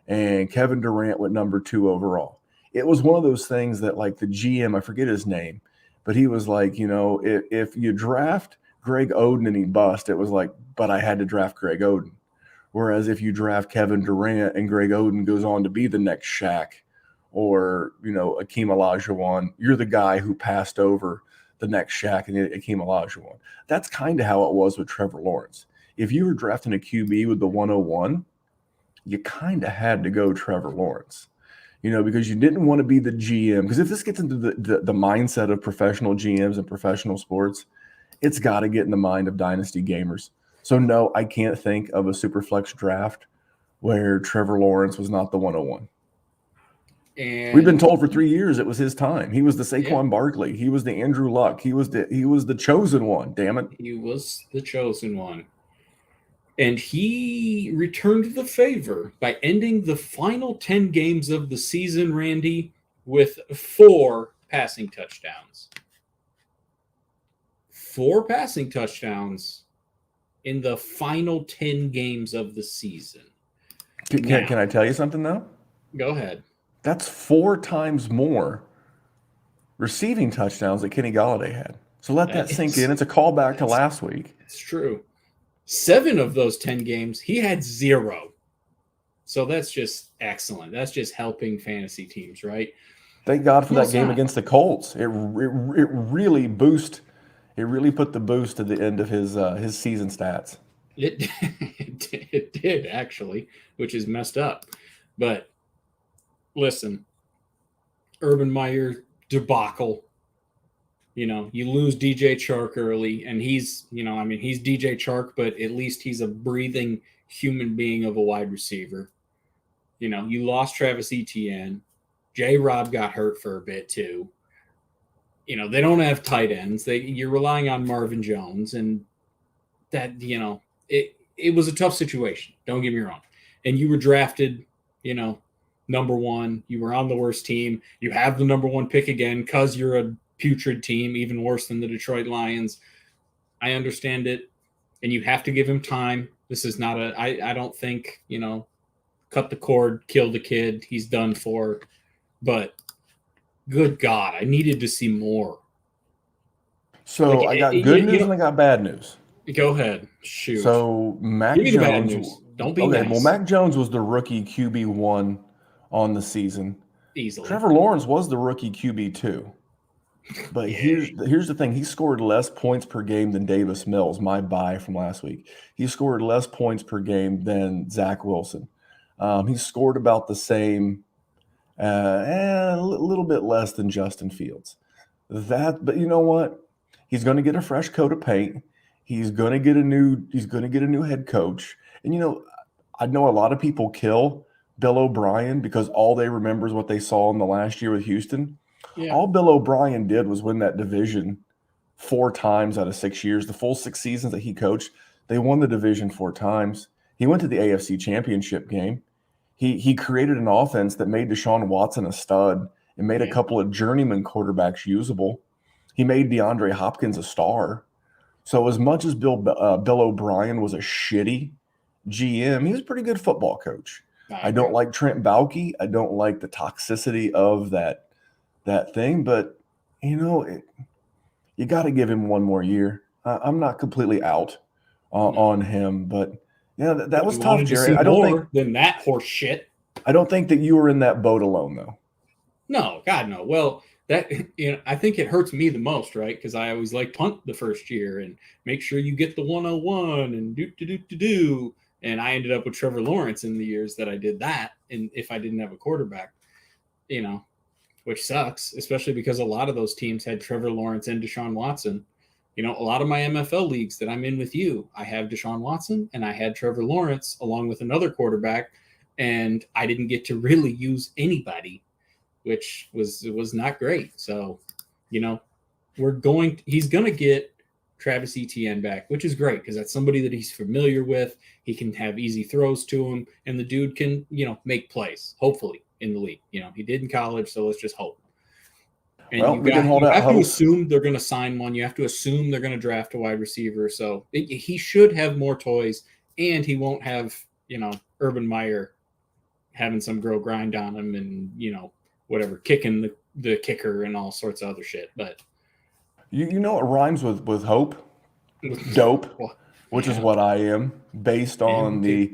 And Kevin Durant went number 2 overall. It was one of those things that, the GM, I forget his name, but he was like, if you draft Greg Oden and he bust, it was like, but I had to draft Greg Oden. Whereas if you draft Kevin Durant and Greg Oden goes on to be the next Shaq or, Akeem Olajuwon, you're the guy who passed over the next Shaq and Akeem Olajuwon. That's kind of how it was with Trevor Lawrence. if you were drafting a QB with the 101, you kind of had to go Trevor Lawrence, because you didn't want to be the GM. Because if this gets into the mindset of professional GMs and professional sports, it's got to get in the mind of dynasty gamers. So no, I can't think of a super flex draft where Trevor Lawrence was not the 101. And we've been told for 3 years it was his time. He was the Saquon Barkley. He was the Andrew Luck. He was the chosen one. Damn it. He was the chosen one. And he returned the favor by ending the final 10 games of the season, Randy, with 4 passing touchdowns. 4 passing touchdowns in the final 10 games of the season. Can I tell you something, though? Go ahead. That's 4 times more receiving touchdowns that Kenny Golladay had. So let that sink in. It's a callback to last week. It's true. 7 of those 10 games, he had 0. So that's just excellent. That's just helping fantasy teams, right? Thank God for that game against the Colts. It really put the boost to the end of his season stats. It did, actually, which is messed up. But listen, Urban Meyer debacle. You lose DJ Chark early, and he's DJ Chark, but at least he's a breathing human being of a wide receiver. You lost Travis Etienne. J-Rob got hurt for a bit too. They don't have tight ends. You're relying on Marvin Jones, and that, it was a tough situation. Don't get me wrong. And you were drafted, number 1. You were on the worst team. You have the number 1 pick again because you're a putrid team, even worse than the Detroit Lions. I understand it, and you have to give him time. This is not I don't think, cut the cord, kill the kid. He's done for. But good God, I needed to see more. So I got good news and I got bad news. Go ahead. Shoot. So Mac Jones. Don't be nice. Well, Mac Jones was the rookie QB1 on the season. Easily. Trevor Lawrence was the rookie QB2. But here's the thing. He scored less points per game than Davis Mills, my buy from last week. He scored less points per game than Zach Wilson. He scored about the same, a little bit less than Justin Fields. But you know what? He's going to get a fresh coat of paint. He's going to get a new head coach. And I know a lot of people kill Bill O'Brien because all they remember is what they saw in the last year with Houston. Yeah. All Bill O'Brien did was win that division 4 times out of 6 years. The full 6 seasons that he coached, they won the division 4 times. He went to the AFC Championship game. He created an offense that made Deshaun Watson a stud and made a couple of journeyman quarterbacks usable. He made DeAndre Hopkins a star. So as much as Bill O'Brien was a shitty GM, he was a pretty good football coach. I don't like Trent Baalke. I don't like the toxicity of that thing, but you got to give him one more year. I'm not completely out on him, but that was tough, Jerry. I don't think than that horse shit. I don't think that you were in that boat alone, though. No, God, no. Well, that I think it hurts me the most, right? Because I always like punt the first year and make sure you get the 101 and do. And I ended up with Trevor Lawrence in the years that I did that, and if I didn't have a quarterback, which sucks, especially because a lot of those teams had Trevor Lawrence and Deshaun Watson. A lot of my MFL leagues that I'm in with you, I have Deshaun Watson and I had Trevor Lawrence along with another quarterback, and I didn't get to really use anybody, which was not great. So, he's going to get Travis Etienne back, which is great because that's somebody that he's familiar with. He can have easy throws to him, and the dude can, make plays, hopefully, in the league. He did in college, so let's just hope. And you have to assume they're going to sign one. You have to assume they're going to draft a wide receiver. So he should have more toys, and he won't have, Urban Meyer having some girl grind on him and, whatever, kicking the kicker and all sorts of other shit. But you know it rhymes with hope? Dope, which is what I am, based on the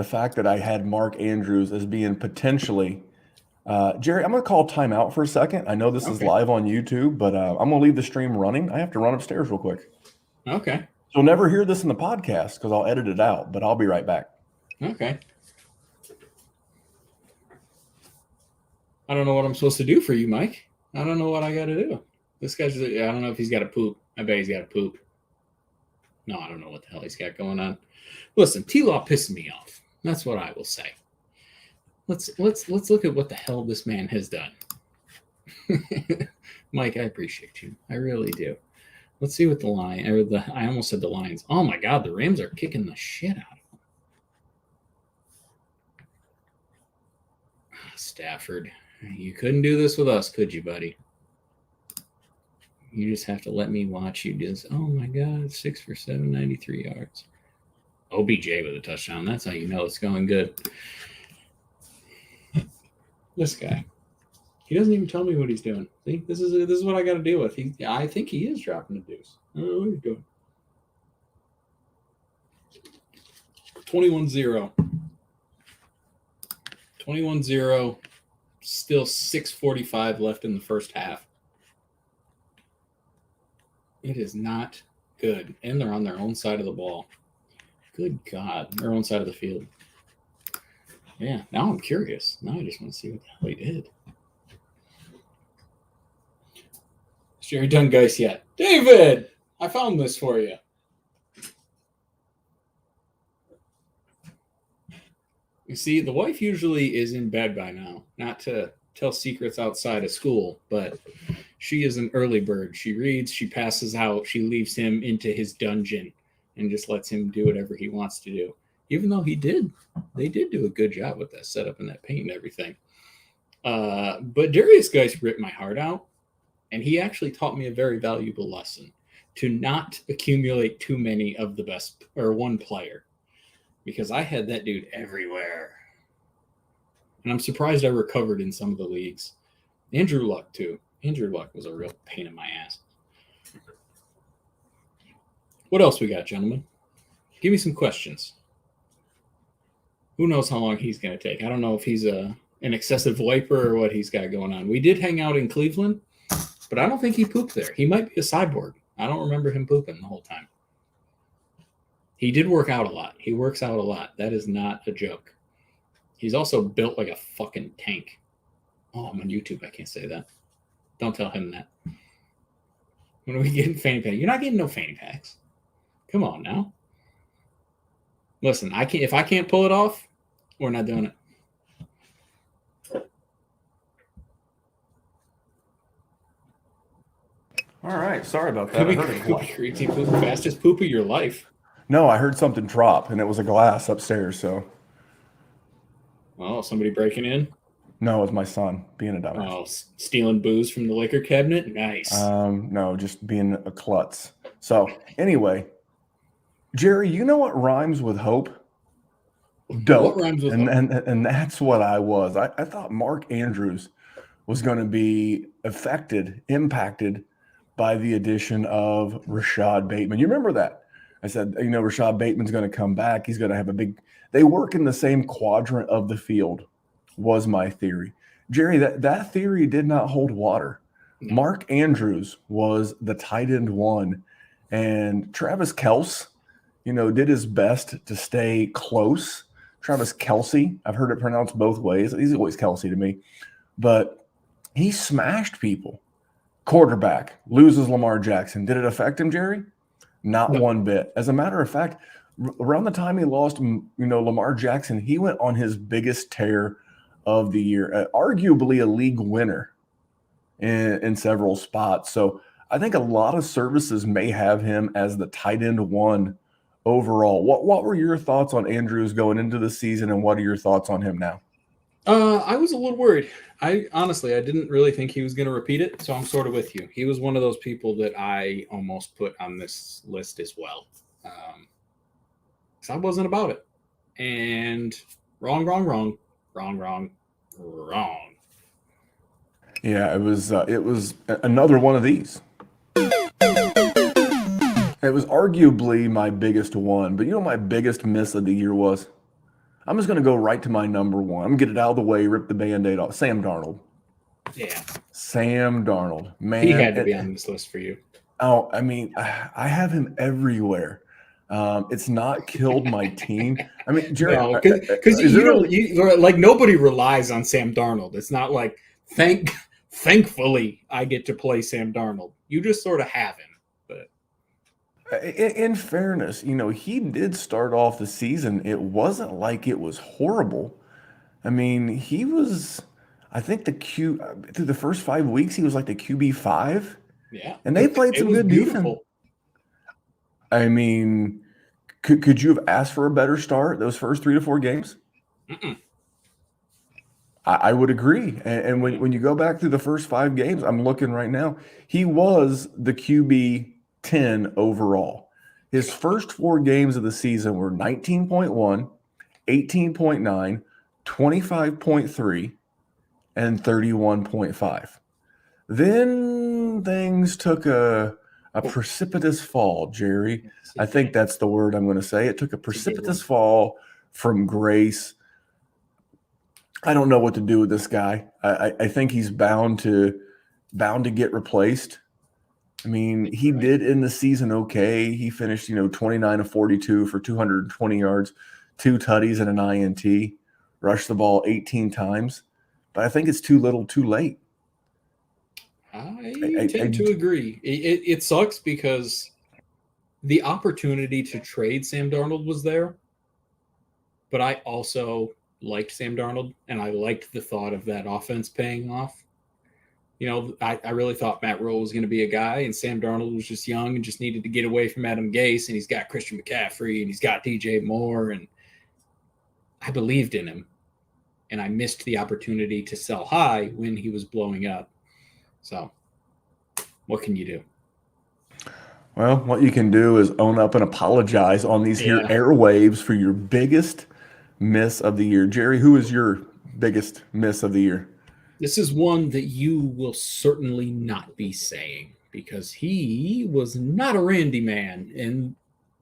fact that I had Mark Andrews as being potentially Jerry, I'm going to call timeout for a second. I know this is live on YouTube, but I'm going to leave the stream running. I have to run upstairs real quick. Okay. You'll never hear this in the podcast because I'll edit it out, but I'll be right back. Okay. I don't know what I'm supposed to do for you, Mike. I don't know what I got to do. This guy's, I don't know if he's got to poop. I bet he's got to poop. No, I don't know what the hell he's got going on. Listen, T-Law pissed me off. That's what I will say. Let's look at what the hell this man has done. Mike, I appreciate you. I really do. Let's see what I almost said the Lions. Oh my God, the Rams are kicking the shit out of them. Stafford, you couldn't do this with us, could you, buddy? You just have to let me watch you just, oh my God, 6 for 793 yards. OBJ with a touchdown. That's how you know it's going good. This guy. He doesn't even tell me what he's doing. See, this is what I got to deal with. I think he is dropping the deuce. I don't know what he's doing. 21-0. 21-0. Still 6:45 left in the first half. It is not good. And they're on their own side of the ball. Good God. Their own side of the field. Yeah, now I'm curious. Now I just want to see what the hell he did. Is Jerry done Geist yet? David! I found this for you. You see, the wife usually is in bed by now. Not to tell secrets outside of school, but she is an early bird. She reads, she passes out, she leaves him into his dungeon and just lets him do whatever he wants to do. Even though they did do a good job with that setup and that paint and everything. But Darius Geist ripped my heart out, and he actually taught me a very valuable lesson to not accumulate too many of the best or one player, because I had that dude everywhere. And I'm surprised I recovered in some of the leagues. Andrew Luck, too. Andrew Luck was a real pain in my ass. What else we got, gentlemen? Give me some questions. Who knows how long he's going to take? I don't know if he's an excessive wiper or what he's got going on. We did hang out in Cleveland, but I don't think he pooped there. He might be a cyborg. I don't remember him pooping the whole time. He did work out a lot. He works out a lot. That is not a joke. He's also built like a fucking tank. Oh, I'm on YouTube. I can't say that. Don't tell him that. When are we getting fanny packs? You're not getting no fanny packs. Come on now. Listen, if I can't pull it off, we're not doing it. All right. Sorry about that. Fastest poop of your life. No, I heard something drop, and it was a glass upstairs. So. Oh, somebody breaking in? No, it was my son being a dumbass. Oh, stealing booze from the liquor cabinet? Nice. No, just being a klutz. So, anyway, Jerry, you know what rhymes with hope? Dope. What rhymes with hope? And that's what I was. I thought Mark Andrews was going to be impacted by the addition of Rashad Bateman. You remember that? I said, Rashad Bateman's going to come back. He's going to have they work in the same quadrant of the field, was my theory. Jerry, that theory did not hold water. No. Mark Andrews was the tight end one, and Travis Kelce, did his best to stay close. Travis Kelce, I've heard it pronounced both ways. He's always Kelce to me, but he smashed people. Quarterback loses Lamar Jackson. Did it affect him, Jerry? Not one bit. As a matter of fact, around the time he lost, Lamar Jackson, he went on his biggest tear of the year, arguably a league winner in several spots. So I think a lot of services may have him as the tight end one overall. What were your thoughts on Andrews going into the season, and what are your thoughts on him now? I was a little worried. I didn't really think he was going to repeat it, so I'm sort of with you. He was one of those people that I almost put on this list as well. So I wasn't about it. And wrong. Yeah, it was another one of these. It was arguably my biggest one, but my biggest miss of the year was? I'm just going to go right to my number one. I'm going to get it out of the way, rip the Band-Aid off. Sam Darnold. Yeah. Sam Darnold. Man. He had to be on this list for you. Oh, I mean, I have him everywhere. It's not killed my team. I mean, Jerry, No, because is you there don't like nobody relies on Sam Darnold. It's not like thankfully I get to play Sam Darnold. You just sort of have him. But in fairness, he did start off the season. It wasn't like it was horrible. I mean, he was, I think through the first 5 weeks, he was like the QB5, yeah, and they played it some was good defense. beautiful. I mean, could you have asked for a better start those first 3 to 4 games? Mm-mm. I would agree. And when you go back through the first 5 games, I'm looking right now, he was the QB 10 overall. His first 4 games of the season were 19.1, 18.9, 25.3, and 31.5. Then things took a precipitous fall, Jerry. I think that's the word I'm going to say. It took a precipitous fall from grace. I don't know what to do with this guy. I think he's bound to get replaced. I mean, he did end the season okay. He finished, 29 of 42 for 220 yards, 2 tutties and an INT, rushed the ball 18 times. But I think it's too little, too late. I tend to agree. It sucks because the opportunity to trade Sam Darnold was there, but I also liked Sam Darnold, and I liked the thought of that offense paying off. I really thought Matt Rule was going to be a guy, and Sam Darnold was just young and just needed to get away from Adam Gase, and he's got Christian McCaffrey, and he's got DJ Moore, and I believed in him, and I missed the opportunity to sell high when he was blowing up. So what can you do? Well, what you can do is own up and apologize on these here airwaves for your biggest miss of the year. Jerry, who is your biggest miss of the year? This is one that you will certainly not be saying because he was not a Randy man, and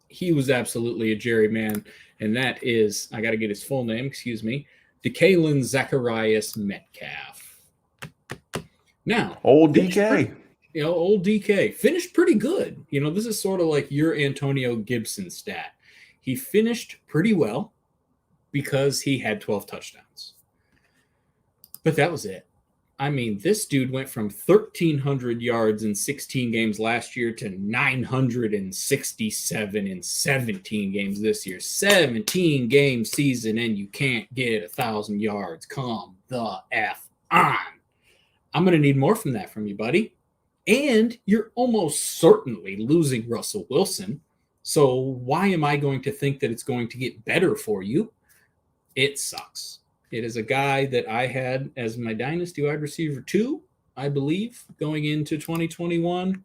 he was absolutely a Jerry man, and that is, I got to get his full name, excuse me, DeKalin Zacharias Metcalf. Now, old DK. Old DK finished pretty good. This is sort of like your Antonio Gibson stat. He finished pretty well because he had 12 touchdowns. But that was it. I mean, this dude went from 1,300 yards in 16 games last year to 967 in 17 games this year. 17-game season, and you can't get 1,000 yards. Come the F on. I'm going to need more from that from you, buddy. And you're almost certainly losing Russell Wilson. So why am I going to think that it's going to get better for you? It sucks. It is a guy that I had as my Dynasty wide receiver 2, I believe, going into 2021.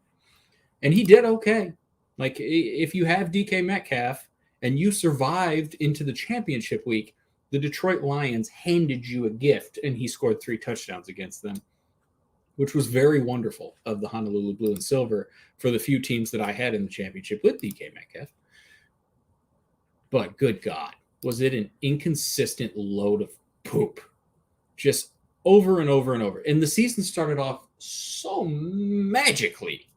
And he did okay. Like, if you have DK Metcalf and you survived into the championship week, the Detroit Lions handed you a gift, and he scored 3 touchdowns against them, which was very wonderful of the Honolulu Blue and Silver for the few teams that I had in the championship with DK Metcalf. But good God, was it an inconsistent load of poop, just over and over and over. And the season started off so magically,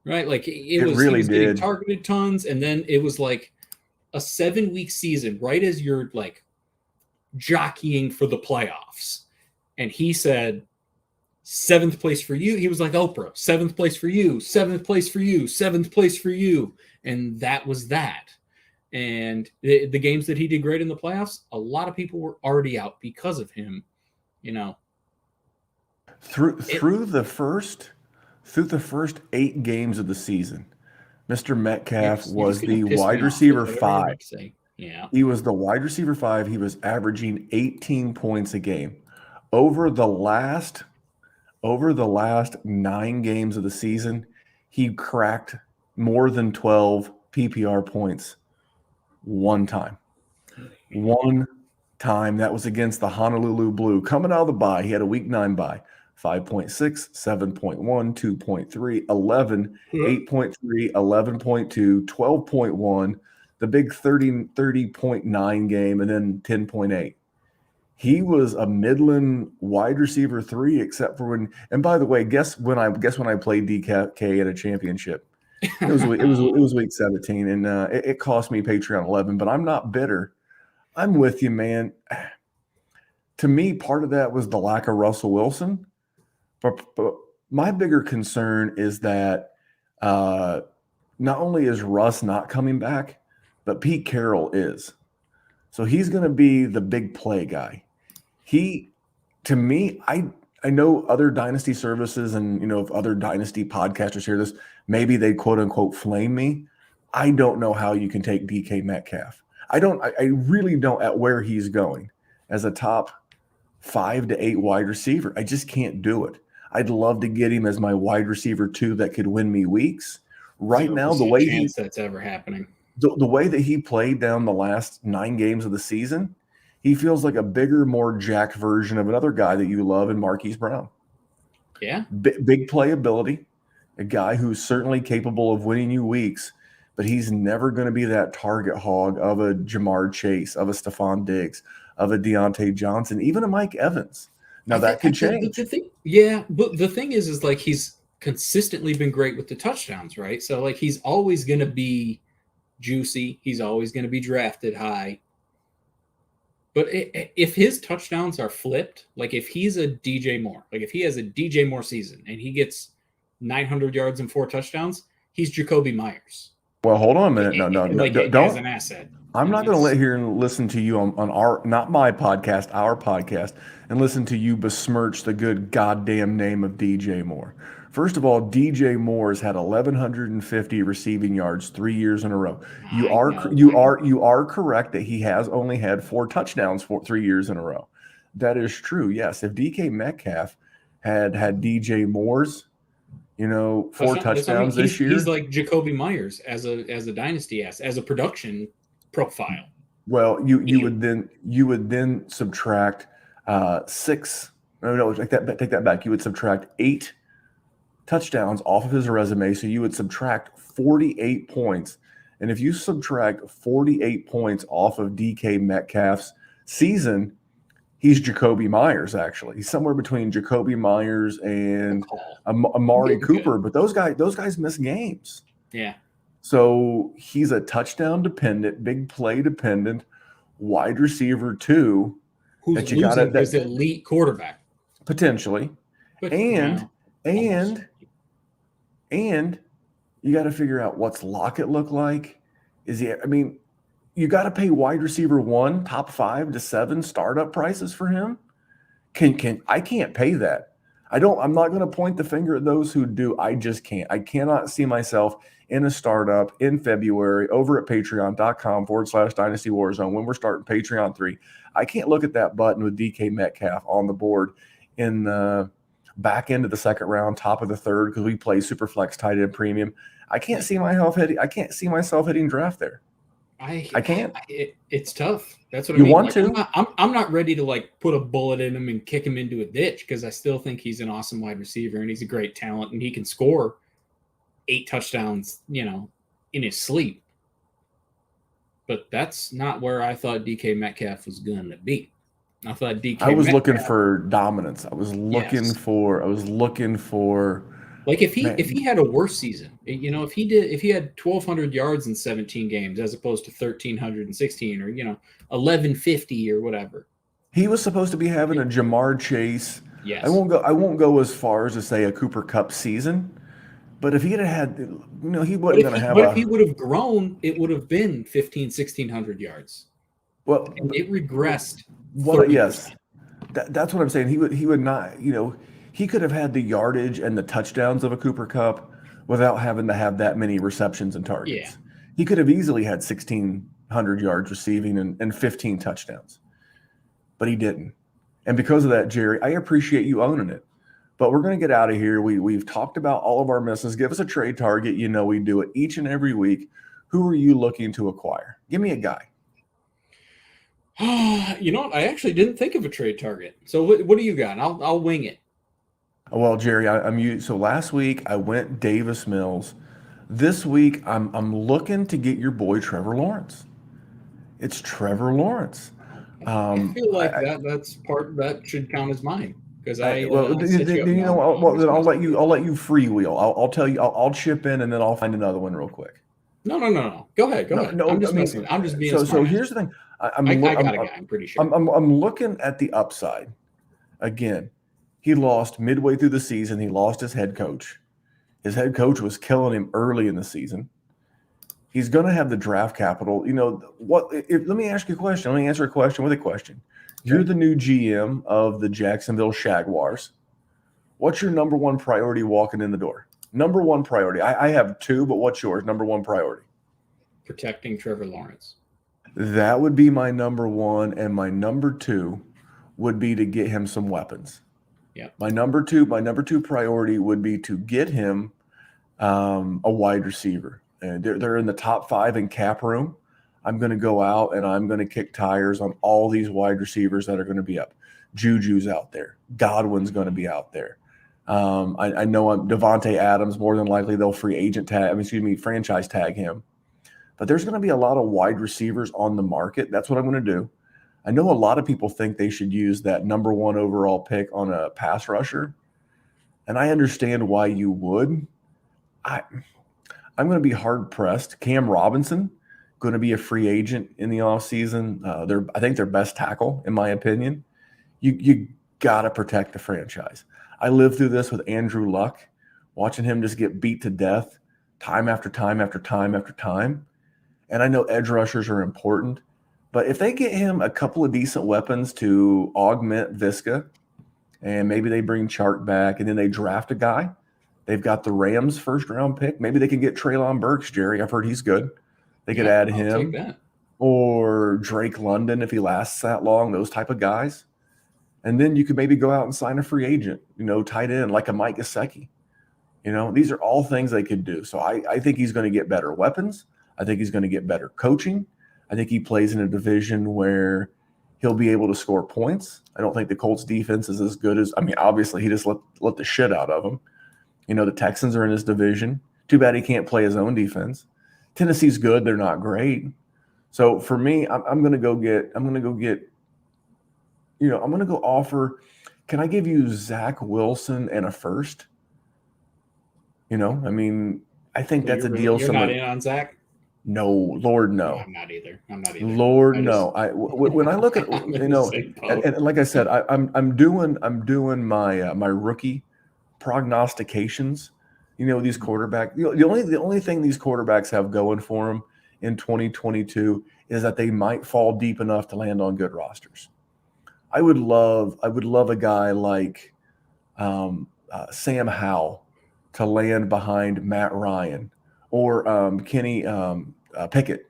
right? Like it was really getting targeted tons, and then it was like a 7-week season, right as you're like jockeying for the playoffs. And he said, 7th place for you. He was like Oprah, 7th place for you, 7th place for you, 7th place for you. And that was that. And the games that he did great in the playoffs, a lot of people were already out because of him, Through the first 8 games of the season, Mr. Metcalf was the wide receiver 5. Yeah. He was the wide receiver 5. He was averaging 18 points a game. Over the last 9 games of the season, he cracked more than 12 PPR points. One time. That was against the Honolulu Blue. Coming out of the bye, he had a week 9 bye. 5.6, 7.1, 2.3, 11, 8.3, 11.2, 12.1, the big 30.9 game, and then 10.8. He was a Midland wide receiver 3, except for when. And by the way, guess when I played DK in a championship. It was week 17, and it cost me Patreon 11. But I'm not bitter. I'm with you, man. To me, part of that was the lack of Russell Wilson. But my bigger concern is that not only is Russ not coming back, but Pete Carroll is. So he's going to be the big play guy. To me, I know other dynasty services and, if other dynasty podcasters hear this, maybe they quote unquote flame me. I don't know how you can take DK Metcalf. I really don't at where he's going as a top 5 to 8 wide receiver. I just can't do it. I'd love to get him as my wide receiver 2 that could win me weeks. Right now, the way that's ever happening. The way that he played down the last 9 games of the season, he feels like a bigger, more jacked version of another guy that you love in Marquise Brown. Yeah. Big playability, a guy who's certainly capable of winning you weeks, but he's never going to be that target hog of a Jamar Chase, of a Stephon Diggs, of a Deontay Johnson, even a Mike Evans. Now that could change. But the thing is like he's consistently been great with the touchdowns, right? So like he's always going to be juicy. He's always going to be drafted high. But if his touchdowns are flipped, like if he's a DJ Moore, like if he has a DJ Moore season and he gets 900 yards and 4 touchdowns, he's Jacoby Myers. Well, hold on a minute. No, don't. As an asset. I'm not going to let here and listen to you on our, not my podcast, our podcast, and listen to you besmirch the good goddamn name of DJ Moore. First of all, DJ Moore has had 1,150 receiving yards 3 years in a row. You are correct that he has only had 4 touchdowns for 3 years in a row. That is true. Yes, if DK Metcalf had DJ Moore's, 4 touchdowns this year, he's like Jacoby Myers as a dynasty as a production profile. Well, you would then subtract 6. No, take that back. You would subtract 8 touchdowns off of his resume, so you would subtract 48 points. And if you subtract 48 points off of DK Metcalf's season, he's Jacoby Myers. Actually, he's somewhere between Jacoby Myers and Amari Cooper. But those guys miss games. Yeah. So he's a touchdown dependent, big play dependent wide receiver 2. Who's that you got his elite quarterback potentially, and you got to figure out what's Lockett look like. You got to pay wide receiver 1 top 5 to 7 startup prices for him. I can't pay that. I'm not going to point the finger at those who do. I just can't. I cannot see myself in a startup in February over at patreon.com/Dynasty WarZone when we're starting Patreon 3. I can't look at that button with DK Metcalf on the board in the back end of the second round, top of the third, because we play super flex tight end premium. I can't see myself hitting draft there. I can't. It's tough. That's what you I mean. Want to. I'm not ready to put a bullet in him and kick him into a ditch because I still think he's an awesome wide receiver and he's a great talent and he can score 8 touchdowns, in his sleep. But that's not where I thought DK Metcalf was going to be. I thought I was looking for dominance. I was looking for if he had a worse season, if he had 1,200 yards in 17 games as opposed to 1,316 or 1,150 or whatever. He was supposed to be having a Jamar Chase. Yes. I won't go as far as to say a Cooper Kupp season, but if he had, he wasn't going to have. But if he would have grown, it would have been 1,600 yards. Well, and it regressed. Yes, that's what I'm saying. He would not. He could have had the yardage and the touchdowns of a Cooper Kupp without having to have that many receptions and targets. Yeah. He could have easily had 1,600 yards receiving and 15 touchdowns, but he didn't. And because of that, Jerry, I appreciate you owning it. But we're going to get out of here. We've talked about all of our misses. Give us a trade target. We do it each and every week. Who are you looking to acquire? Give me a guy. You know what? I actually didn't think of a trade target. So what do you got? I'll wing it. Well, Jerry, so last week I went Davis Mills. This week I'm looking to get your boy Trevor Lawrence. It's Trevor Lawrence. I feel like that should count as mine. Because I'll let you freewheel. I'll tell you. I'll chip in and then I'll find another one real quick. No. Go ahead. I'm just messing. I'm just being smart. So here's the thing. I got a guy. I'm pretty sure. I'm looking at the upside. Again, he lost midway through the season. He lost his head coach. His head coach was killing him early in the season. He's going to have the draft capital. You know what? Let me ask you a question. Let me answer a question with a question. You're the new GM of the Jacksonville Jaguars. What's your number one priority walking in the door? Number one priority. I have two, but what's yours? Number one priority. Protecting Trevor Lawrence. That would be my number one, and my number two would be to get him some weapons. Yeah. My number two priority would be to get him a wide receiver. And they're in the top 5 in cap room. I'm going to go out and I'm going to kick tires on all these wide receivers that are going to be up. Juju's out there. Godwin's going to be out there. I know Devontae Adams, more than likely they'll franchise tag him. But there's going to be a lot of wide receivers on the market. That's what I'm going to do. I know a lot of people think they should use that number 1 overall pick on a pass rusher. And I understand why you would. I'm going to be hard-pressed. Cam Robinson, going to be a free agent in the offseason. I think their best tackle, in my opinion. You got to protect the franchise. I lived through this with Andrew Luck, watching him just get beat to death time after time after time after time. And I know edge rushers are important, but if they get him a couple of decent weapons to augment Visca, and maybe they bring Chark back, and then they draft a guy, they've got the Rams first-round pick. Maybe they can get Treylon Burks, Jerry. I've heard he's good. They could add him. Take that. Or Drake London if he lasts that long, those type of guys. And then you could maybe go out and sign a free agent, tight end like a Mike Gesicki. These are all things they could do. So I think he's going to get better weapons. I think he's going to get better coaching. I think he plays in a division where he'll be able to score points. I don't think the Colts defense is as good as – obviously he just let the shit out of them. The Texans are in his division. Too bad he can't play his own defense. Tennessee's good. They're not great. So for me, I'm going to go offer, can I give you Zach Wilson and a first? I think that's a deal. You're not in on Zach? No, Lord, no. I'm not either. Lord, no. When I look at, and like I said, I'm doing my rookie prognostications. These quarterbacks. The only thing these quarterbacks have going for them in 2022 is that they might fall deep enough to land on good rosters. I would love a guy like Sam Howell to land behind Matt Ryan, or Kenny Pickett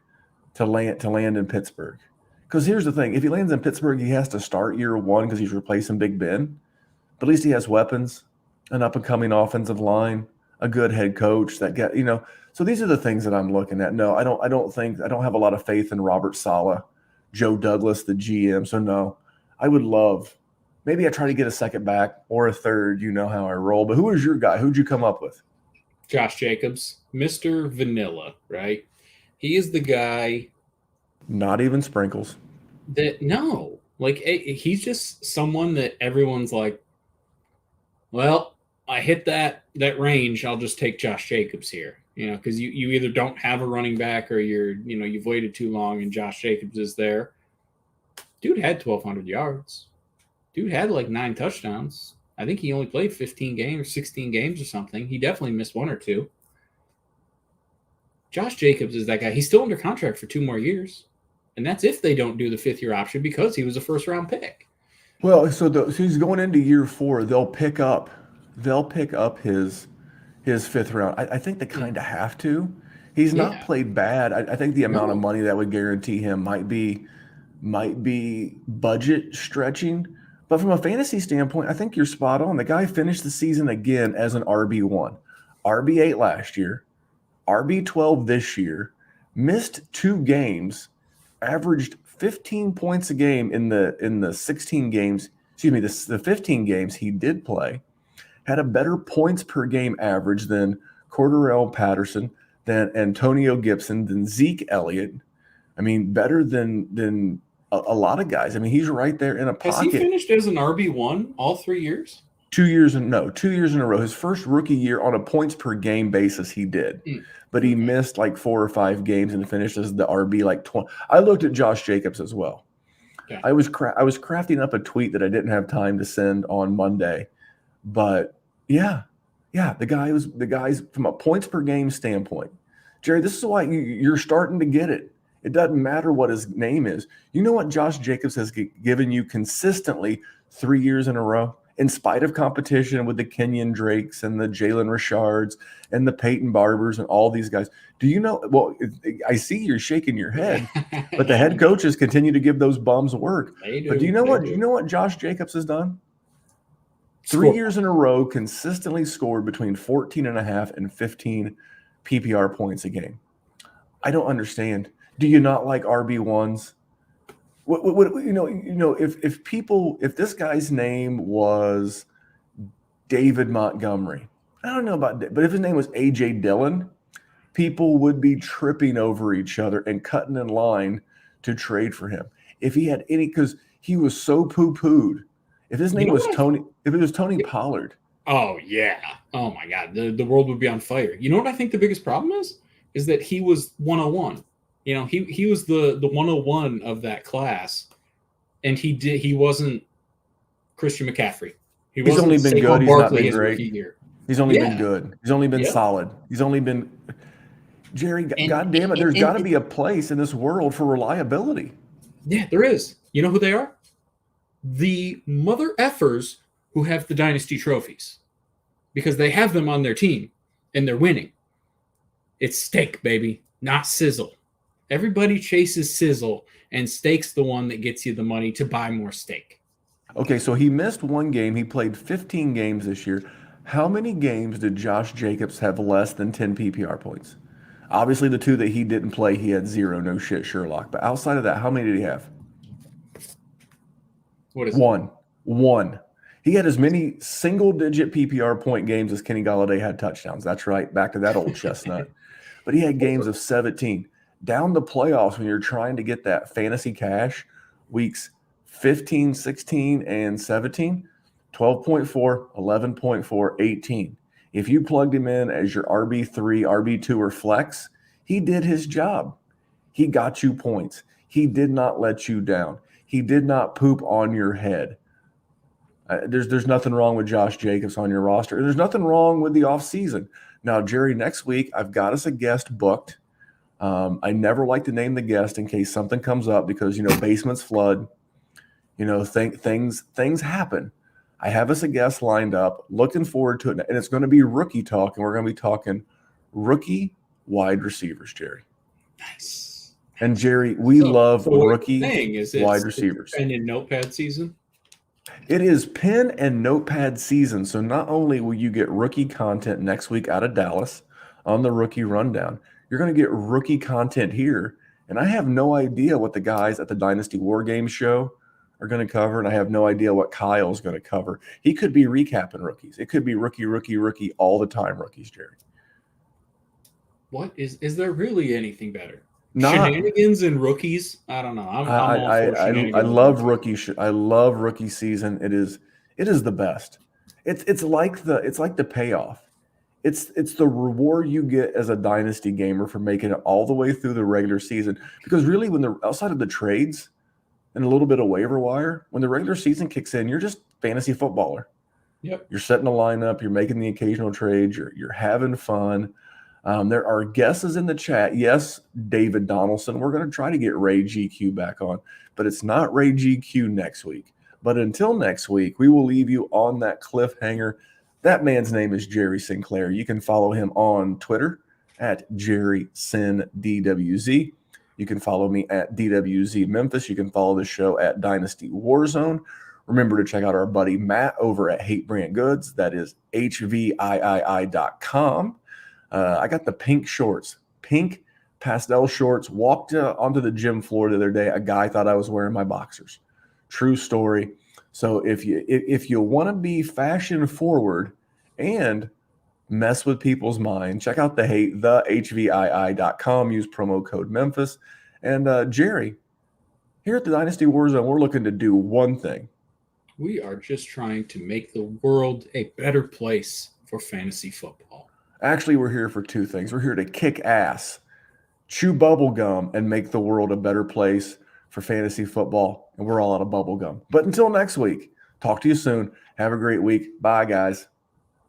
to land in Pittsburgh. Because here's the thing: if he lands in Pittsburgh, he has to start year 1 because he's replacing Big Ben. But at least he has weapons, an up and coming offensive line, a good head coach that get So these are the things that I'm looking at. No, I don't have a lot of faith in Robert Saleh, Joe Douglas, the GM. So no, I would love. Maybe I try to get a second back or a third. You know how I roll. But who is your guy? Who'd you come up with? Josh Jacobs, Mr. Vanilla, right? He is the guy. Not even sprinkles. He's just someone that everyone's like, well, I hit that range. I'll just take Josh Jacobs here, because you either don't have a running back or you've waited too long and Josh Jacobs is there. Dude had 1,200 yards. Dude had 9 touchdowns. I think he only played 15 games, 16 games or something. He definitely missed 1 or 2. Josh Jacobs is that guy. He's still under contract for 2 more years. And that's if they don't do the 5th-year option because he was a first-round pick. Well, so he's going into year 4. They'll pick up his 5th round. I think they kind of have to. He's not played bad. I think the amount of money that would guarantee him might be budget stretching. But from a fantasy standpoint, I think you're spot on. The guy finished the season again as an RB1. RB8 last year, RB12 this year, missed 2 games, averaged 15 points a game in the 16 games, the 15 games he did play, had a better points per game average than Cordarrelle Patterson, than Antonio Gibson, than Zeke Elliott. Better than a lot of guys. I mean, he's right there in a pocket. Has he finished as an RB1 all 3 years? 2 years in a row. His first rookie year on a points per game basis, he did. But he missed like 4 or 5 games and finished as the RB like 20. I looked at Josh Jacobs as well. Okay. I was crafting up a tweet that I didn't have time to send on Monday. But yeah, the guy's from a points per game standpoint. Jerry, this is why you're starting to get it. It doesn't matter what his name is. You know what Josh Jacobs has given you consistently 3 years in a row? In spite of competition with the Kenyon Drakes and the Jalen Richards and the Peyton Barbers and all these guys. Do you know? Well, I see you're shaking your head, but the head coaches continue to give those bums work. But do you know what? Do you know what Josh Jacobs has done? 3 years in a row, consistently scored between 14.5 and 15 PPR points a game. I don't understand. Do you not like RB1s? What if this guy's name was David Montgomery, I don't know about that, but if his name was AJ Dillon, people would be tripping over each other and cutting in line to trade for him. If he had any, because he was so poo-pooed. If his name was Tony, if it was Tony Pollard. Oh yeah. Oh my God. The world would be on fire. You know what I think the biggest problem is that he was 101. You know, he was the 101 of that class, and he wasn't Christian McCaffrey. He's only been good. He's not been great. He's only been good. He's only been solid. He's only been Jerry. God damn it! There's got to be a place in this world for reliability. Yeah, there is. You know who they are? The mother effers who have the dynasty trophies, because they have them on their team and they're winning. It's steak, baby, not sizzle. Everybody chases sizzle, and steak's the one that gets you the money to buy more steak. Okay, so he missed one game. He played 15 games this year. How many games did Josh Jacobs have less than 10 PPR points? Obviously, the 2 that he didn't play, he had 0. No shit, Sherlock. But outside of that, how many did he have? What is One. He had as many single-digit PPR point games as Kenny Golladay had touchdowns. That's right, back to that old chestnut. But he had games of 17. Down the playoffs, when you're trying to get that fantasy cash, weeks 15, 16, and 17, 12.4, 11.4, 18. If you plugged him in as your RB3, RB2, or flex, he did his job. He got you points. He did not let you down. He did not poop on your head. There's nothing wrong with Josh Jacobs on your roster. There's nothing wrong with the offseason. Now, Jerry, next week, I've got us a guest booked. I never like to name the guest in case something comes up because, basements flood, things happen. I have us a guest lined up, looking forward to it. And it's going to be rookie talk. And we're going to be talking rookie wide receivers, Jerry. Nice. And Jerry, we love rookie wide receivers. Pen and notepad season? It is pen and notepad season. So not only will you get rookie content next week out of Dallas on the rookie rundown, you're going to get rookie content here. And I have no idea what the guys at the Dynasty War Games show are going to cover. And I have no idea what Kyle's going to cover. He could be recapping rookies. It could be rookie all the time rookies, Jerry. What is there really anything better? Shenanigans and rookies? I don't know. I'm all for shenanigans. I love rookie. I love rookie season. It is the best. It's like the payoff. It's the reward you get as a dynasty gamer for making it all the way through the regular season. Because really, when they're outside of the trades and a little bit of waiver wire, when the regular season kicks in, you're just fantasy footballer. Yep. You're setting a lineup. You're making the occasional trades. You're having fun. There are guesses in the chat. Yes, David Donaldson. We're going to try to get Ray GQ back on, but it's not Ray GQ next week. But until next week, we will leave you on that cliffhanger. That man's name is Jerry Sinclair. You can follow him on Twitter at JerrySinDWZ. You can follow me at DWZ Memphis. You can follow the show at Dynasty WarZone. Remember to check out our buddy Matt over at Hate Brand Goods. That is HVIII.com. I got the pink shorts, pink pastel shorts. Walked onto the gym floor the other day. A guy thought I was wearing my boxers. True story. So if you want to be fashion forward and mess with people's mind, check out the HVII.com. Use promo code Memphis. And Jerry, Here at the Dynasty WarZone, we're looking to do one thing. We are just trying to make the world a better place for fantasy football. Actually, we're here for two things. We're here to kick ass, chew bubble gum, and make the world a better place for fantasy football. And we're all out of bubble gum. But until next week, talk to you soon. Have a great week. Bye, guys.